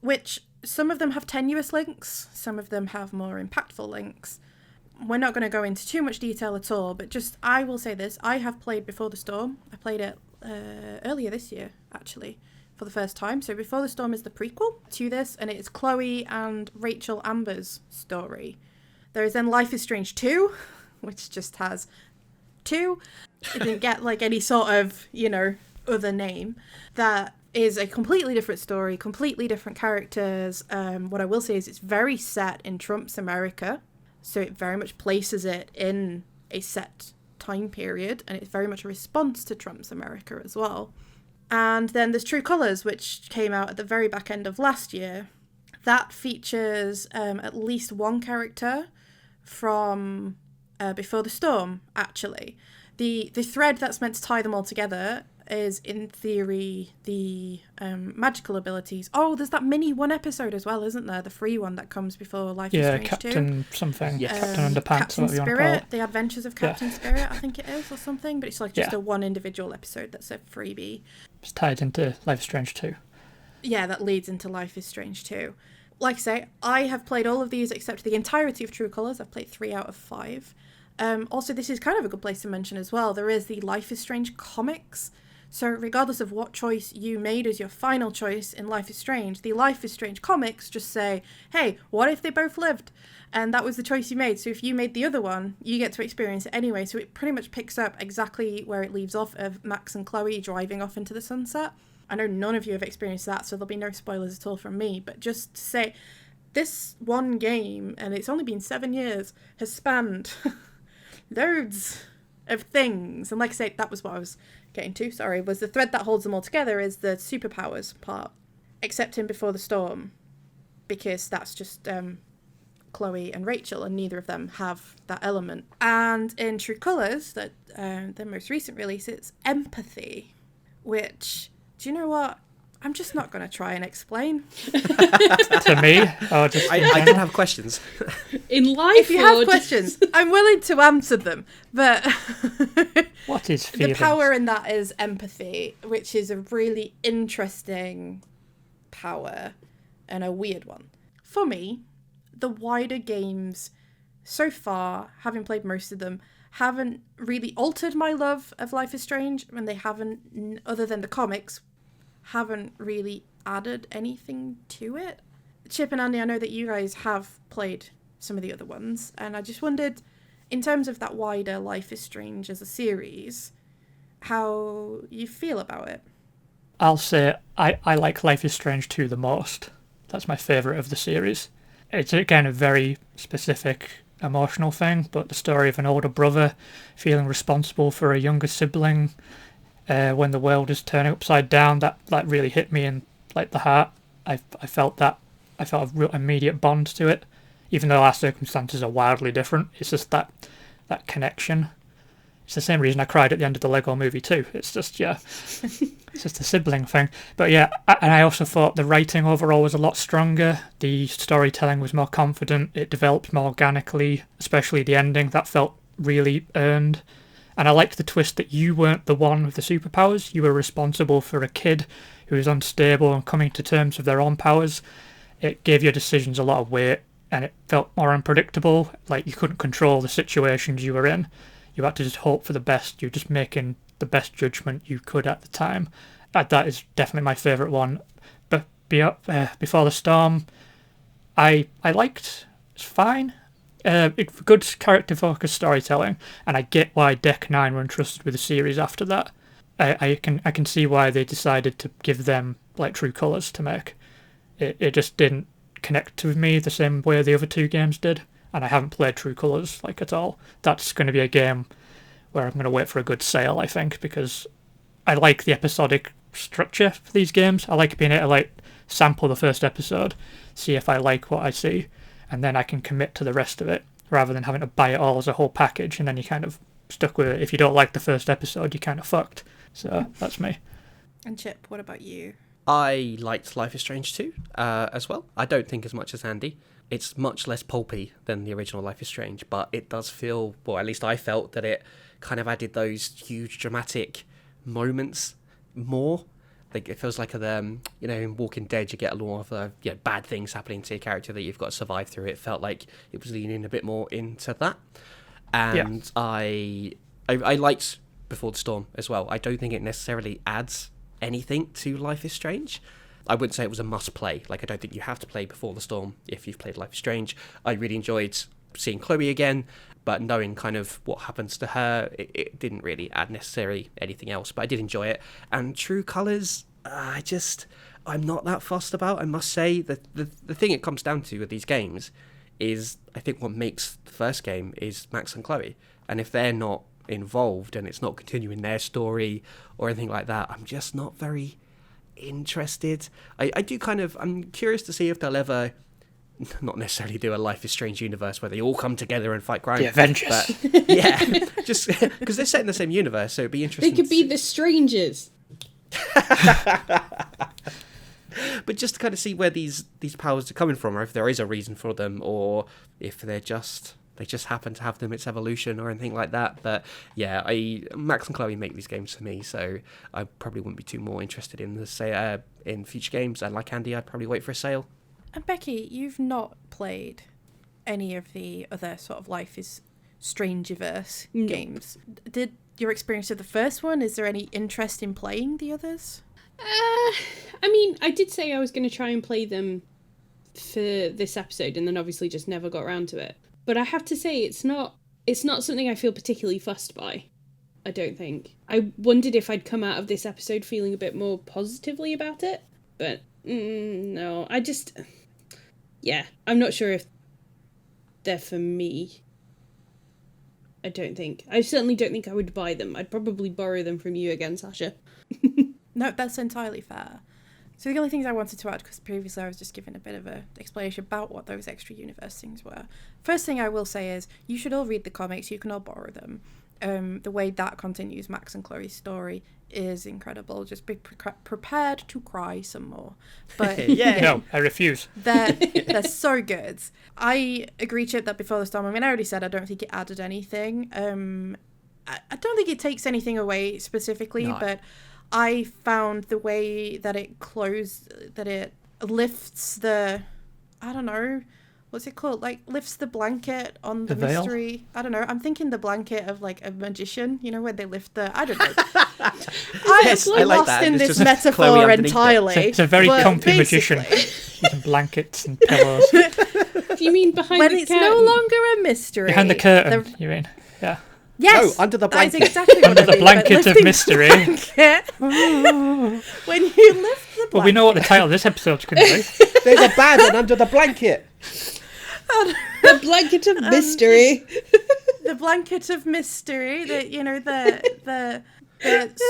which some of them have tenuous links, some of them have more impactful links. We're not going to go into too much detail at all, but just I will say this. I have played Before the Storm. I played it earlier this year, actually, for the first time. So Before the Storm is the prequel to this, and it is Chloe and Rachel Amber's story. There is then Life is Strange 2, which just has 2. It didn't get like any sort of, other name. That is a completely different story, completely different characters. What I will say is it's very set in Trump's America. So it very much places it in a set time period, and it's very much a response to Trump's America as well. And then there's True Colours, which came out at the very back end of last year. That features at least one character from Before the Storm, actually. The thread that's meant to tie them all together is, in theory, the magical abilities. Oh, there's that mini one episode as well, isn't there? The free one that comes before Life is Strange 2. Captain something. Yes. Captain Underpants, Captain whatever you want to call Spirit, it. The Adventures of Captain Spirit, I think it is, or something. But it's like just a one individual episode that's a freebie. It's tied into Life is Strange 2. Yeah, that leads into Life is Strange 2. Like I say, I have played all of these except the entirety of True Colours. I've played 3 out of 5. Also, this is kind of a good place to mention as well. There is the Life is Strange comics. So regardless of what choice you made as your final choice in Life is Strange, the Life is Strange comics just say, hey, what if they both lived? And that was the choice you made. So if you made the other one, you get to experience it anyway. So it pretty much picks up exactly where it leaves off of Max and Chloe driving off into the sunset. I know none of you have experienced that, so there'll be no spoilers at all from me. But just to say, this one game, and it's only been 7 years, has spanned loads of things. And like I say, that was what I was getting to, sorry, was the thread that holds them all together is the superpowers part. Except in Before the Storm, because that's just Chloe and Rachel, and neither of them have that element. And in True Colours, that their most recent release, it's empathy, which, do you know what? I'm just not going to try and explain. To me? Or just I did have questions. In life, If you have questions, I'm willing to answer them. But what is feelings? the power in that is empathy, which is a really interesting power and a weird one. For me, the wider games so far, having played most of them, haven't really altered my love of Life is Strange, and they haven't, other than the comics, haven't really added anything to it. Chip and Andy, I know that you guys have played some of the other ones, and I just wondered, in terms of that wider Life is Strange as a series, how you feel about it. I'll say I like Life is Strange 2 the most. That's my favourite of the series. It's again a very specific emotional thing, but the story of an older brother feeling responsible for a younger sibling when the world is turning upside down, that really hit me in like the heart. I felt a real immediate bond to it, even though our circumstances are wildly different. It's just that connection. It's the same reason I cried at the end of the Lego Movie too. It's just it's just a sibling thing. But yeah, and I also thought the writing overall was a lot stronger. The storytelling was more confident. It developed more organically, especially the ending. That felt really earned. And I liked the twist that you weren't the one with the superpowers. You were responsible for a kid who was unstable and coming to terms with their own powers. It gave your decisions a lot of weight, and it felt more unpredictable. Like you couldn't control the situations you were in. You had to just hope for the best. You're just making the best judgment you could at the time. That is definitely my favourite one. But Before the Storm, I liked. It's fine. Good character-focused storytelling, and I get why Deck 9 were entrusted with the series after that. I can see why they decided to give them like True Colors to make. It just didn't connect with me the same way the other two games did, and I haven't played True Colors like at all. That's going to be a game where I'm going to wait for a good sale, I think, because I like the episodic structure for these games. I like being able to like sample the first episode, see if I like what I see, and then I can commit to the rest of it, rather than having to buy it all as a whole package and then you're kind of stuck with it. If you don't like the first episode, you're kind of fucked. So that's me. And Chip, what about you? I liked Life is Strange 2 as well. I don't think as much as Andy. It's much less pulpy than the original Life is Strange, but it does feel, well, at least I felt that it kind of added those huge dramatic moments more. Like, it feels like in Walking Dead, you get a lot of bad things happening to your character that you've got to survive through. It felt like it was leaning a bit more into that. And I liked Before the Storm as well. I don't think it necessarily adds anything to Life is Strange. I wouldn't say it was a must play. Like, I don't think you have to play Before the Storm if you've played Life is Strange. I really enjoyed seeing Chloe again, but knowing kind of what happens to her, it didn't really add necessarily anything else, but I did enjoy it. And True Colors, I'm not that fussed about, I must say. The thing it comes down to with these games is, I think what makes the first game is Max and Chloe, and if they're not involved and it's not continuing their story or anything like that, I'm just not very interested. I'm curious to see if they'll ever not necessarily do a Life is Strange universe where they all come together and fight crime. The Avengers. But, yeah, just because they're set in the same universe, so it'd be interesting. They could be the Strangers. But just to kind of see where these powers are coming from, or if there is a reason for them, or if they just happen to have them, its evolution or anything like that. But yeah, Max and Chloe make these games for me, so I probably wouldn't be too more interested in in future games. And like Andy, I'd probably wait for a sale. And Becky, you've not played any of the other sort of Life is Strange-verse games. Did your experience of the first one, is there any interest in playing the others? I mean, I did say I was going to try and play them for this episode, and then obviously just never got around to it. But I have to say, it's not something I feel particularly fussed by, I don't think. I wondered if I'd come out of this episode feeling a bit more positively about it, but no, I'm not sure if they're for me. I certainly don't think I would buy them. I'd probably borrow them from you again, Sasha. No, that's entirely fair. So the only things I wanted to add, because previously I was just giving a bit of an explanation about what those extra universe things were. First thing I will say is, you should all read the comics, you can all borrow them. The way that continues Max and Chloe's story is incredible. Just be prepared to cry some more. But Yeah. No, I refuse. They're so good. I agree, Chip, that Before the Storm, I mean, I already said I don't think it added anything. I don't think it takes anything away specifically, but I found the way that it closed, that it lifts the, I don't know, what's it called? Like, lifts the blanket on the veil? mystery. I don't know. I'm thinking the blanket of, like, a magician, you know, where they lift the, I don't know. Yes, I'm I like lost that. in There's this just Chloe metaphor underneath it. entirely. It's a very but comfy magician. basically, Using blankets and pillows. Do you mean behind when the it's curtain? no longer a mystery. Behind the curtain, you mean? Yeah. Yes, No, under the that is blanket. exactly what Under I the mean, but blanket of lifting mystery. blanket. When you lift the blanket. Well, we know what the title of this episode's going to be. There's a bad one under the blanket. The blanket of mystery. The blanket of mystery, the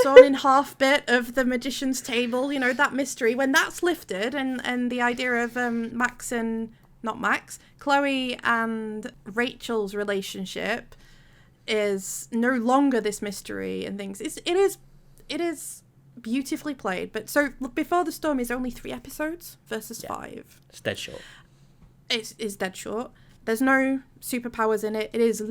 sawn in half bit of the magician's table, you know, that mystery, when that's lifted, and the idea of Chloe and Rachel's relationship is no longer this mystery and things. It is beautifully played. But so Before the Storm is only 3 episodes versus 5. It's dead short. It's dead short. There's no superpowers in it. It is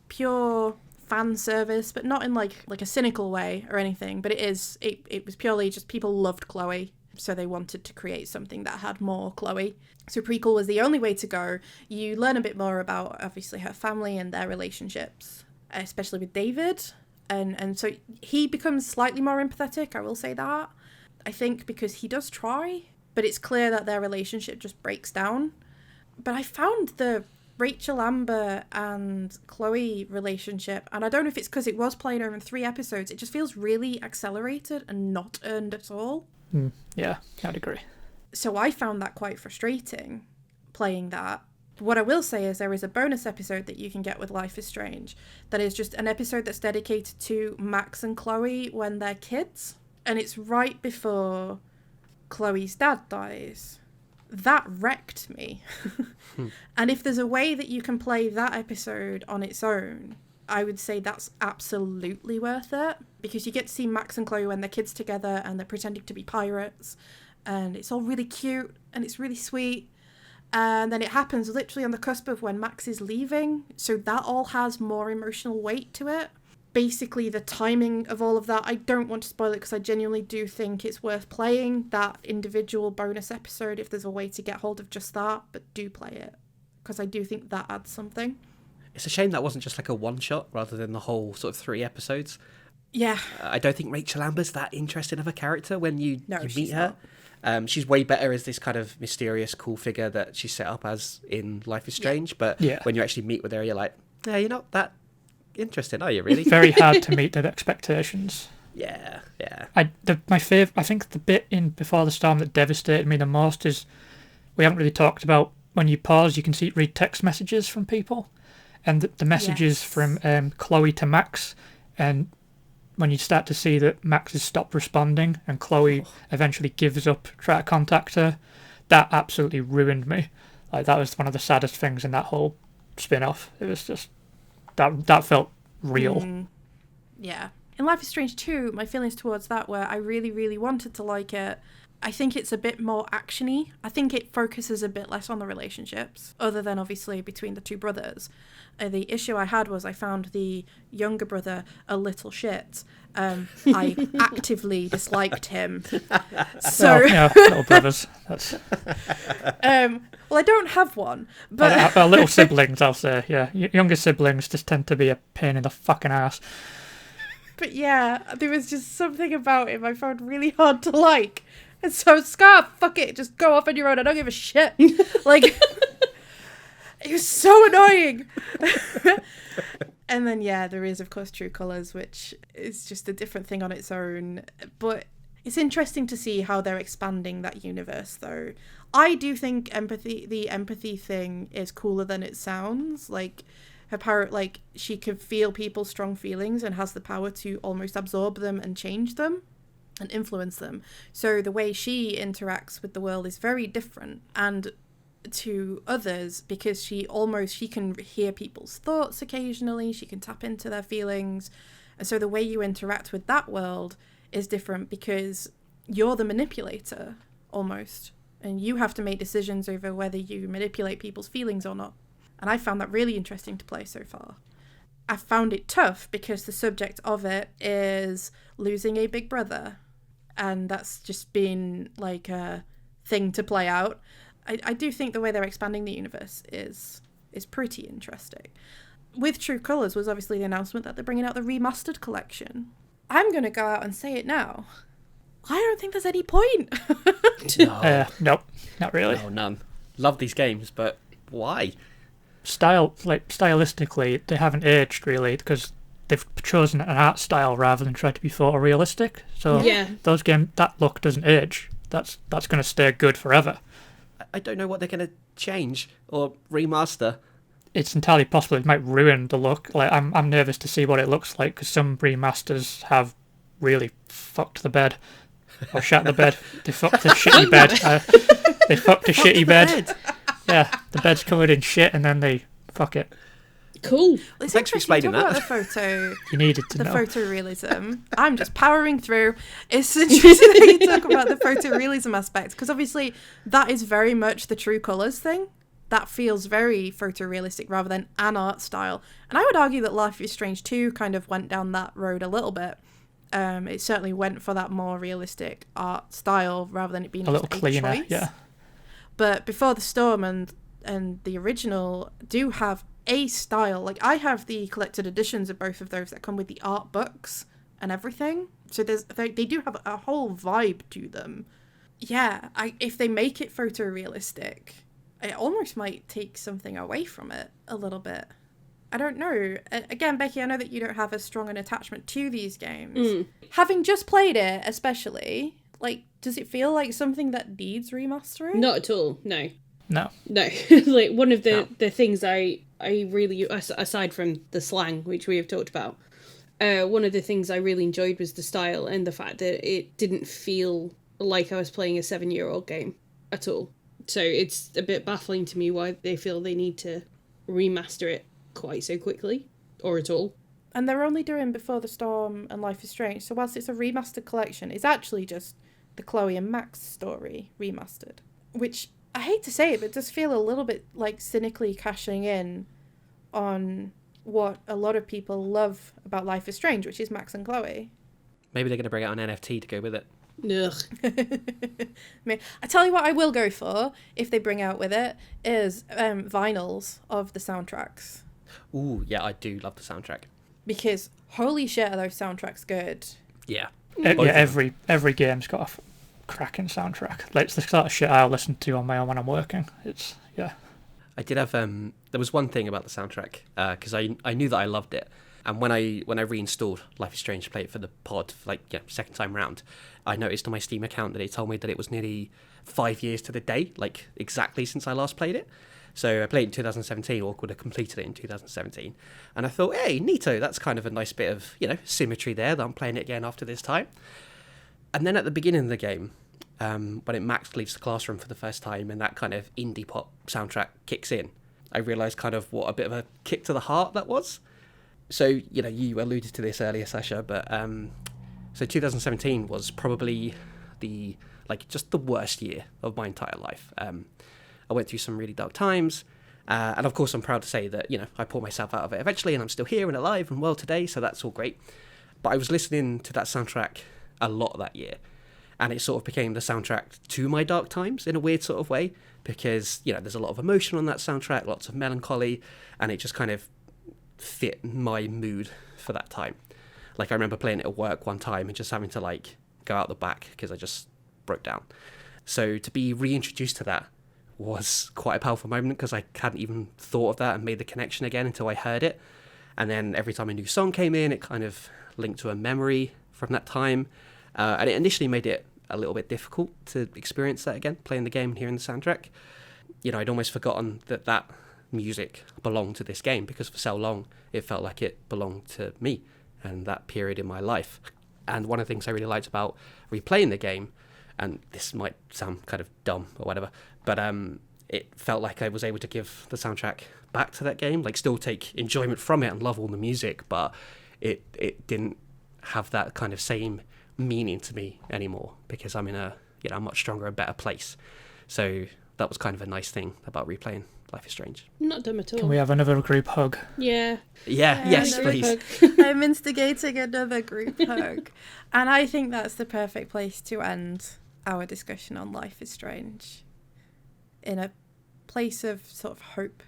pure fan service, but not in like a cynical way or anything. But it was purely just people loved Chloe, so they wanted to create something that had more Chloe. So prequel was the only way to go. You learn a bit more about obviously her family and their relationships, especially with David, and so he becomes slightly more empathetic. I will say that. I think because he does try, but it's clear that their relationship just breaks down. But I found the Rachel Amber and Chloe relationship, and I don't know if it's because it was playing over in 3 episodes, it just feels really accelerated and not earned at all. Yeah, I'd agree. So I found that quite frustrating, playing that. What I will say is there is a bonus episode that you can get with Life is Strange that is just an episode that's dedicated to Max and Chloe when they're kids, and it's right before Chloe's dad dies. That wrecked me. And if there's a way that you can play that episode on its own, I would say that's absolutely worth it, because you get to see Max and Chloe when they're kids together and they're pretending to be pirates, and it's all really cute and it's really sweet. And then it happens literally on the cusp of when Max is leaving, so that all has more emotional weight to it. Basically, the timing of all of that, I don't want to spoil it because I genuinely do think it's worth playing that individual bonus episode if there's a way to get hold of just that, but do play it because I do think that adds something. It's a shame that wasn't just like a one-shot rather than the whole sort of 3 episodes. Yeah. I don't think Rachel Amber's that interesting of a character when you meet her. Not. She's way better as this kind of mysterious, cool figure that she's set up as in Life is Strange. But when you actually meet with her, you're like, yeah, you're not that interesting, are you, really? Very hard to meet their expectations. Yeah. I think the bit in Before the Storm that devastated me the most is we haven't really talked about when you pause, you can read text messages from people. And the messages from Chloe to Max, and when you start to see that Max has stopped responding and Chloe eventually gives up trying to contact her, that absolutely ruined me. Like, that was one of the saddest things in that whole spin-off. It was just, that felt real. Yeah. In Life is Strange 2, my feelings towards that were I really, really wanted to like it. I think it's a bit more actiony. I think it focuses a bit less on the relationships, other than obviously between the 2 brothers. The issue I had was I found the younger brother a little shit. I actively disliked him. So, little brothers. That's... well, I don't have one, but our little siblings, I'll say. Yeah, younger siblings just tend to be a pain in the fucking ass. But yeah, there was just something about him I found really hard to like. And so, Scar, fuck it, just go off on your own. I don't give a shit. Like, it was so annoying. And then, there is, of course, True Colours, which is just a different thing on its own. But it's interesting to see how they're expanding that universe, though. I do think the empathy thing is cooler than it sounds. Like, her power, like, she can feel people's strong feelings and has the power to almost absorb them and change them and influence them. So the way she interacts with the world is very different and to others, because she can hear people's thoughts occasionally, she can tap into their feelings, and so the way you interact with that world is different because you're the manipulator almost, and you have to make decisions over whether you manipulate people's feelings or not. And I found that really interesting to play so far. I found it tough because the subject of it is losing a big brother, and that's just been like a thing to play out. I do think the way they're expanding the universe is pretty interesting. With True Colours was obviously the announcement that they're bringing out the remastered collection. I'm going to go out and say it now. I don't think there's any point. Nope, not really. No, none. Love these games, but why? Stylistically, they haven't aged really, because they've chosen an art style rather than try to be photorealistic. So those games, that look doesn't age. That's going to stay good forever. I don't know what they're going to change or remaster. It's entirely possible it might ruin the look. Like, I'm nervous to see what it looks like, because some remasters have really fucked the bed or shat the bed. They fucked a shitty bed. They fucked a shitty bed. Yeah, the bed's covered in shit, and then they fuck it. Cool. Well, Thanks for explaining that. About the photo. You needed to the know. Photorealism. I'm just powering through. It's interesting that you talk about the photorealism aspect, because obviously that is very much the True Colours thing. That feels very photorealistic rather than an art style. And I would argue that Life is Strange 2 kind of went down that road a little bit. It certainly went for that more realistic art style rather than it being a little cleaner. choice. Yeah. But Before the Storm and the original do have a style. Like, I have the collected editions of both of those that come with the art books and everything. So they do have a whole vibe to them. Yeah, if they make it photorealistic, it almost might take something away from it a little bit. I don't know. Again, Becky, I know that you don't have as strong an attachment to these games. Having just played it, especially, like, does it feel like something that needs remastering? Not at all. No. No. Like, one of the things I really, aside from the slang, which we have talked about, one of the things I really enjoyed was the style and the fact that it didn't feel like I was playing a 7-year-old game at all. So it's a bit baffling to me why they feel they need to remaster it quite so quickly, or at all. And they're only doing Before the Storm and Life is Strange, so whilst it's a remastered collection, it's actually just the Chloe and Max story remastered. Which, I hate to say it, but it does feel a little bit like cynically cashing in on what a lot of people love about Life is Strange, which is Max and Chloe. Maybe they're going to bring out an NFT to go with it. Ugh. I tell you what I will go for, if they bring out with it, is vinyls of the soundtracks. Ooh, yeah, I do love the soundtrack. Because holy shit are those soundtracks good. Yeah. Every game's got a cracking soundtrack. Like, it's the sort of shit I'll listen to on my own when I'm working. It's, yeah. I did have, there was one thing about the soundtrack, because I knew that I loved it. And when I reinstalled Life is Strange to play it for the pod, second time round, I noticed on my Steam account that it told me that it was nearly 5 years to the day, like exactly since I last played it. So I played it in 2017, or would have completed it in 2017. And I thought, hey, neato, that's kind of a nice bit of, symmetry there that I'm playing it again after this time. And then at the beginning of the game, when Max leaves the classroom for the first time and that kind of indie pop soundtrack kicks in, I realised kind of what a bit of a kick to the heart that was. So, you alluded to this earlier, Sasha, but so 2017 was probably just the worst year of my entire life. I went through some really dark times, and of course I'm proud to say that, I pulled myself out of it eventually, and I'm still here and alive and well today, so that's all great. But I was listening to that soundtrack a lot that year, and it sort of became the soundtrack to my dark times in a weird sort of way, because, there's a lot of emotion on that soundtrack, lots of melancholy, and it just kind of fit my mood for that time. Like, I remember playing it at work one time and just having to go out the back because I just broke down. So to be reintroduced to that was quite a powerful moment, because I hadn't even thought of that and made the connection again until I heard it. And then every time a new song came in, it kind of linked to a memory from that time, and it initially made it a little bit difficult to experience that again, playing the game and hearing the soundtrack. I'd almost forgotten that music belonged to this game, because for so long it felt like it belonged to me and that period in my life. And one of the things I really liked about replaying the game, and this might sound kind of dumb or whatever, but it felt like I was able to give the soundtrack back to that game, still take enjoyment from it and love all the music, but it didn't have that kind of same meaning to me anymore, because I'm in a much stronger and better place. So that was kind of a nice thing about replaying Life is Strange. Not dumb at all. Can we have another group hug? Yeah. Yes, please. I'm instigating another group hug. And I think that's the perfect place to end our discussion on Life is Strange. In a place of sort of hope.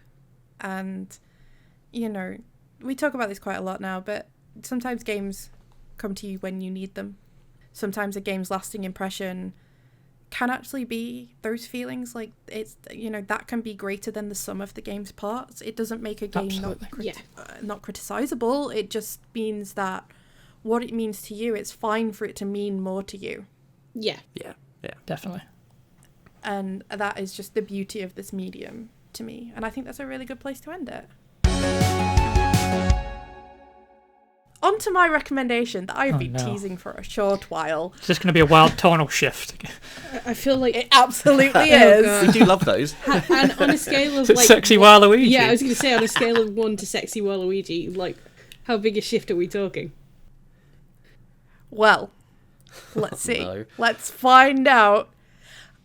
And, we talk about this quite a lot now, but sometimes games come to you when you need them. Sometimes a game's lasting impression can actually be those feelings, that can be greater than the sum of the game's parts. It doesn't make a game not criticizable. It just means that what it means to you, it's fine for it to mean more to you. Yeah. Yeah, Definitely. And that is just the beauty of this medium to me. And I think that's a really good place to end it. On to my recommendation that I've been teasing for a short while. It's just going to be a wild tonal shift. I feel like it absolutely is. we do love those. And on a scale of Sexy Waluigi. Yeah, I was going to say, on a scale of 1 to Sexy Waluigi, how big a shift are we talking? Well, let's see. No. Let's find out.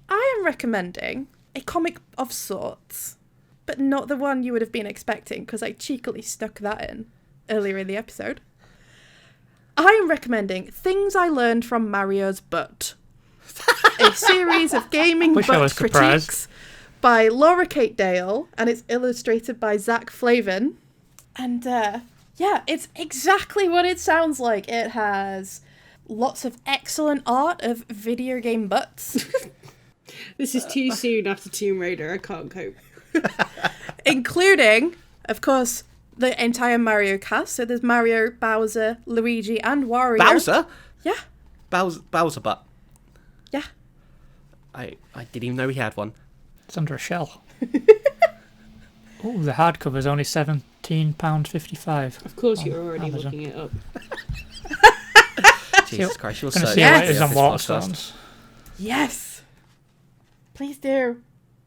I am recommending a comic of sorts, but not the one you would have been expecting, because I cheekily stuck that in earlier in the episode. I am recommending Things I Learned from Mario's Butt, a series of gaming butt critiques by Laura Kate Dale, and it's illustrated by Zach Flavin. And it's exactly what it sounds like. It has lots of excellent art of video game butts. This is too soon after Tomb Raider. I can't cope. Including, of course, the entire Mario cast. So there's Mario, Bowser, Luigi, and Wario. Bowser? Yeah. Bowser butt. Yeah. I didn't even know he had one. It's under a shell. Oh, the hardcover's only £17.55. Of course, you're already Amazon. looking it up. Jesus Christ, you're Gonna so... see Yes. what it is on This podcast. Waterstones. Yes. Please do.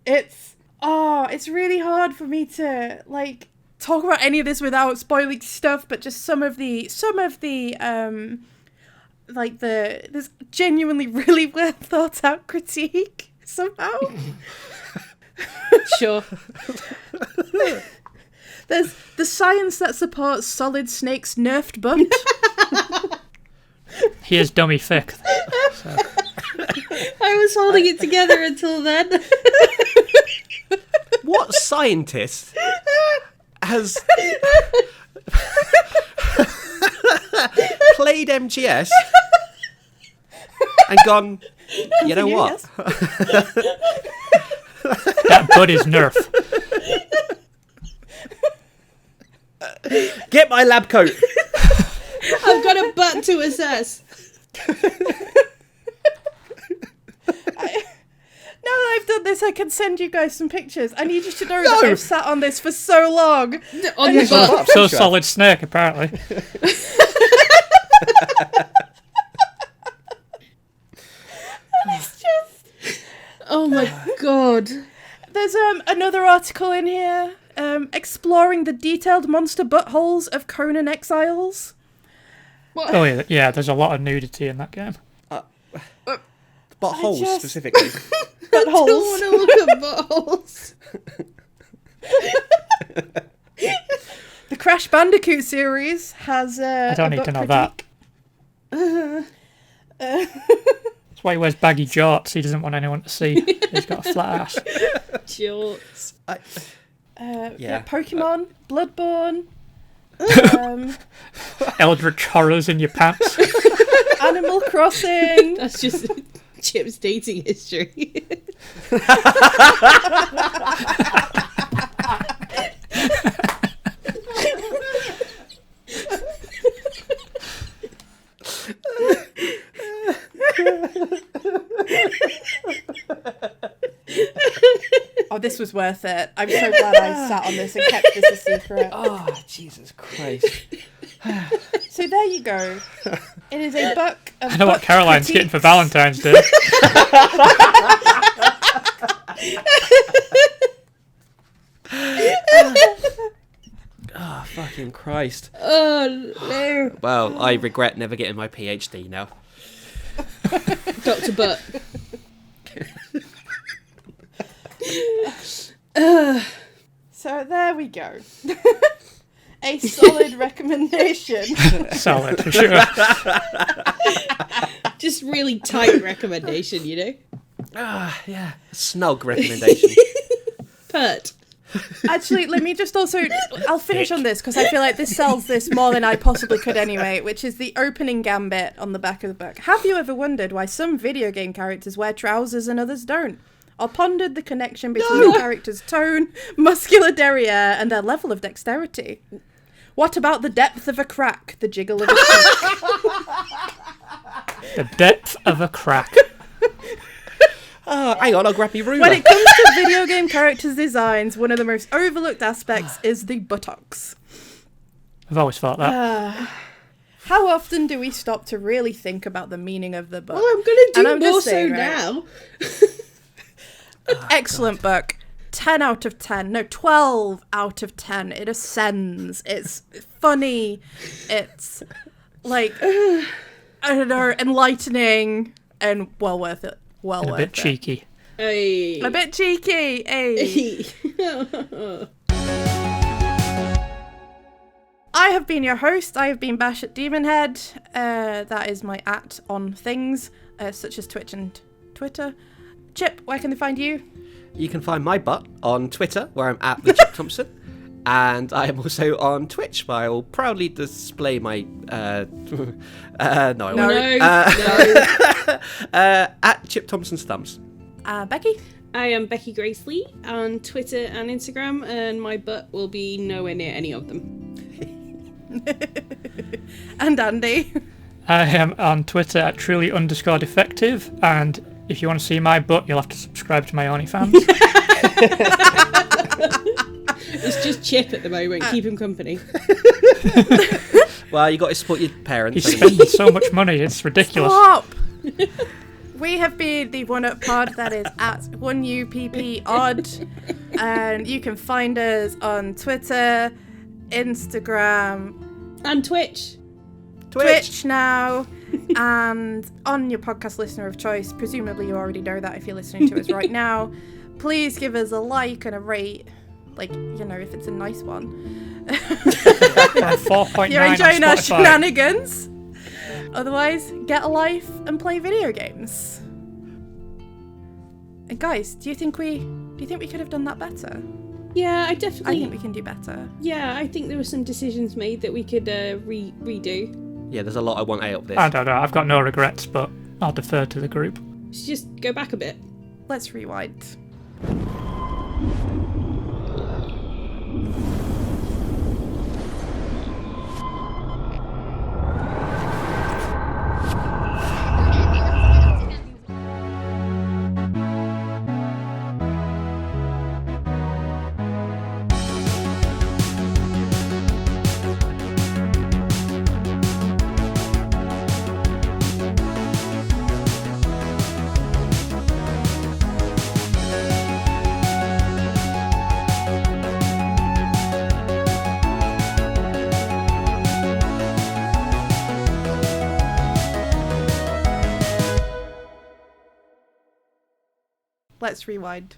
It's really hard for me to talk about any of this without spoiling stuff, but just some of the there's genuinely really well thought out critique somehow. Sure. There's the science that supports Solid Snake's nerfed butt. He is dummy thick. So. I was holding it together until then. What scientist has played MGS and gone, you know what? That bud is Nerf. Get my lab coat. I've got a butt to assess. Now that I've done this, I can send you guys some pictures. I need you to know that I've sat on this for so long. On the butt. So Solid Snake, apparently. It's just... Oh my god. There's another article in here exploring the detailed monster buttholes of Conan Exiles. Oh yeah, there's a lot of nudity in that game. Buttholes just- specifically. I don't Buttholes. want to look at buttholes. The Crash Bandicoot series has I don't need to know that. That's why he wears baggy jorts. He doesn't want anyone to see. He's got a flat ass. Jorts. Pokemon, Bloodborne, Eldritch horrors in your pants. Animal Crossing. That's just Chip's dating history. Oh, this was worth it. I'm so glad I sat on this and kept this a secret. Oh, Jesus Christ. So there you go. It is a book of I know what book Caroline's getting for Valentine's Day. Oh, fucking Christ. Oh no. Well, I regret never getting my PhD now. Dr. Butt. So there we go. A solid recommendation. Solid, for sure. Just really tight recommendation, you know? Yeah. Snug recommendation. Pert. Actually, let me just also... I'll finish on this because I feel like this sells this more than I possibly could anyway, which is the opening gambit on the back of the book. Have you ever wondered why some video game characters wear trousers and others don't? Or pondered the connection between the character's tone, muscular derriere, and their level of dexterity? What about the depth of a crack, the jiggle of a cheek? The depth of a crack. Hang on, I'll grab me ruler. When it comes to video game characters' designs, one of the most overlooked aspects is the buttocks. I've always thought that. How often do we stop to really think about the meaning of the book? Well, I'm going And to I'm do more just so saying, right? now. Excellent book. 10 out of 10. No, 12 out of 10. It ascends. It's funny. It's like, I don't know, enlightening and well worth it. Well And a worth bit it. cheeky. Hey. A bit cheeky. Hey. I have been your host. I have been Bash at Demonhead. That is my @ on things, such as Twitch and Twitter. Chip, where can they find you? You can find my butt on Twitter, where I'm at the Chip Thompson. And I am also on Twitch, where I will proudly display my... no, I won't. No. At Chip Thompson's Thumbs. Becky? I am Becky Grace Lee on Twitter and Instagram, and my butt will be nowhere near any of them. And Andy? I am on Twitter at truly_defective, and if you want to see my butt, you'll have to subscribe to my OnlyFans. It's just Chip at the moment, keep him company. Well, you got to support your parents. He's spending so much money, it's ridiculous. Stop! We have been the One Up Pod, that is at 1UPPOdd, and you can find us on Twitter, Instagram, And Twitch. Twitch now, and on your podcast listener of choice. Presumably you already know that if you're listening to us right now. Please give us a like and a rate, like, you know, if it's a nice one. 4.9 You're on enjoying our Spotify. shenanigans. Otherwise, get a life and play video games. And guys, do you think we could have done that better? Yeah, I I definitely. think we can do better. Yeah, I think there were some decisions made that we could redo. Yeah, there's a lot I want out of this. I don't know, I've got no regrets, but I'll defer to the group. Let's just go back a bit. Let's rewind. Let's rewind.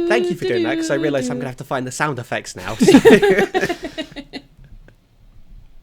Thank you for doing that, because I realise I'm going to have to find the sound effects now.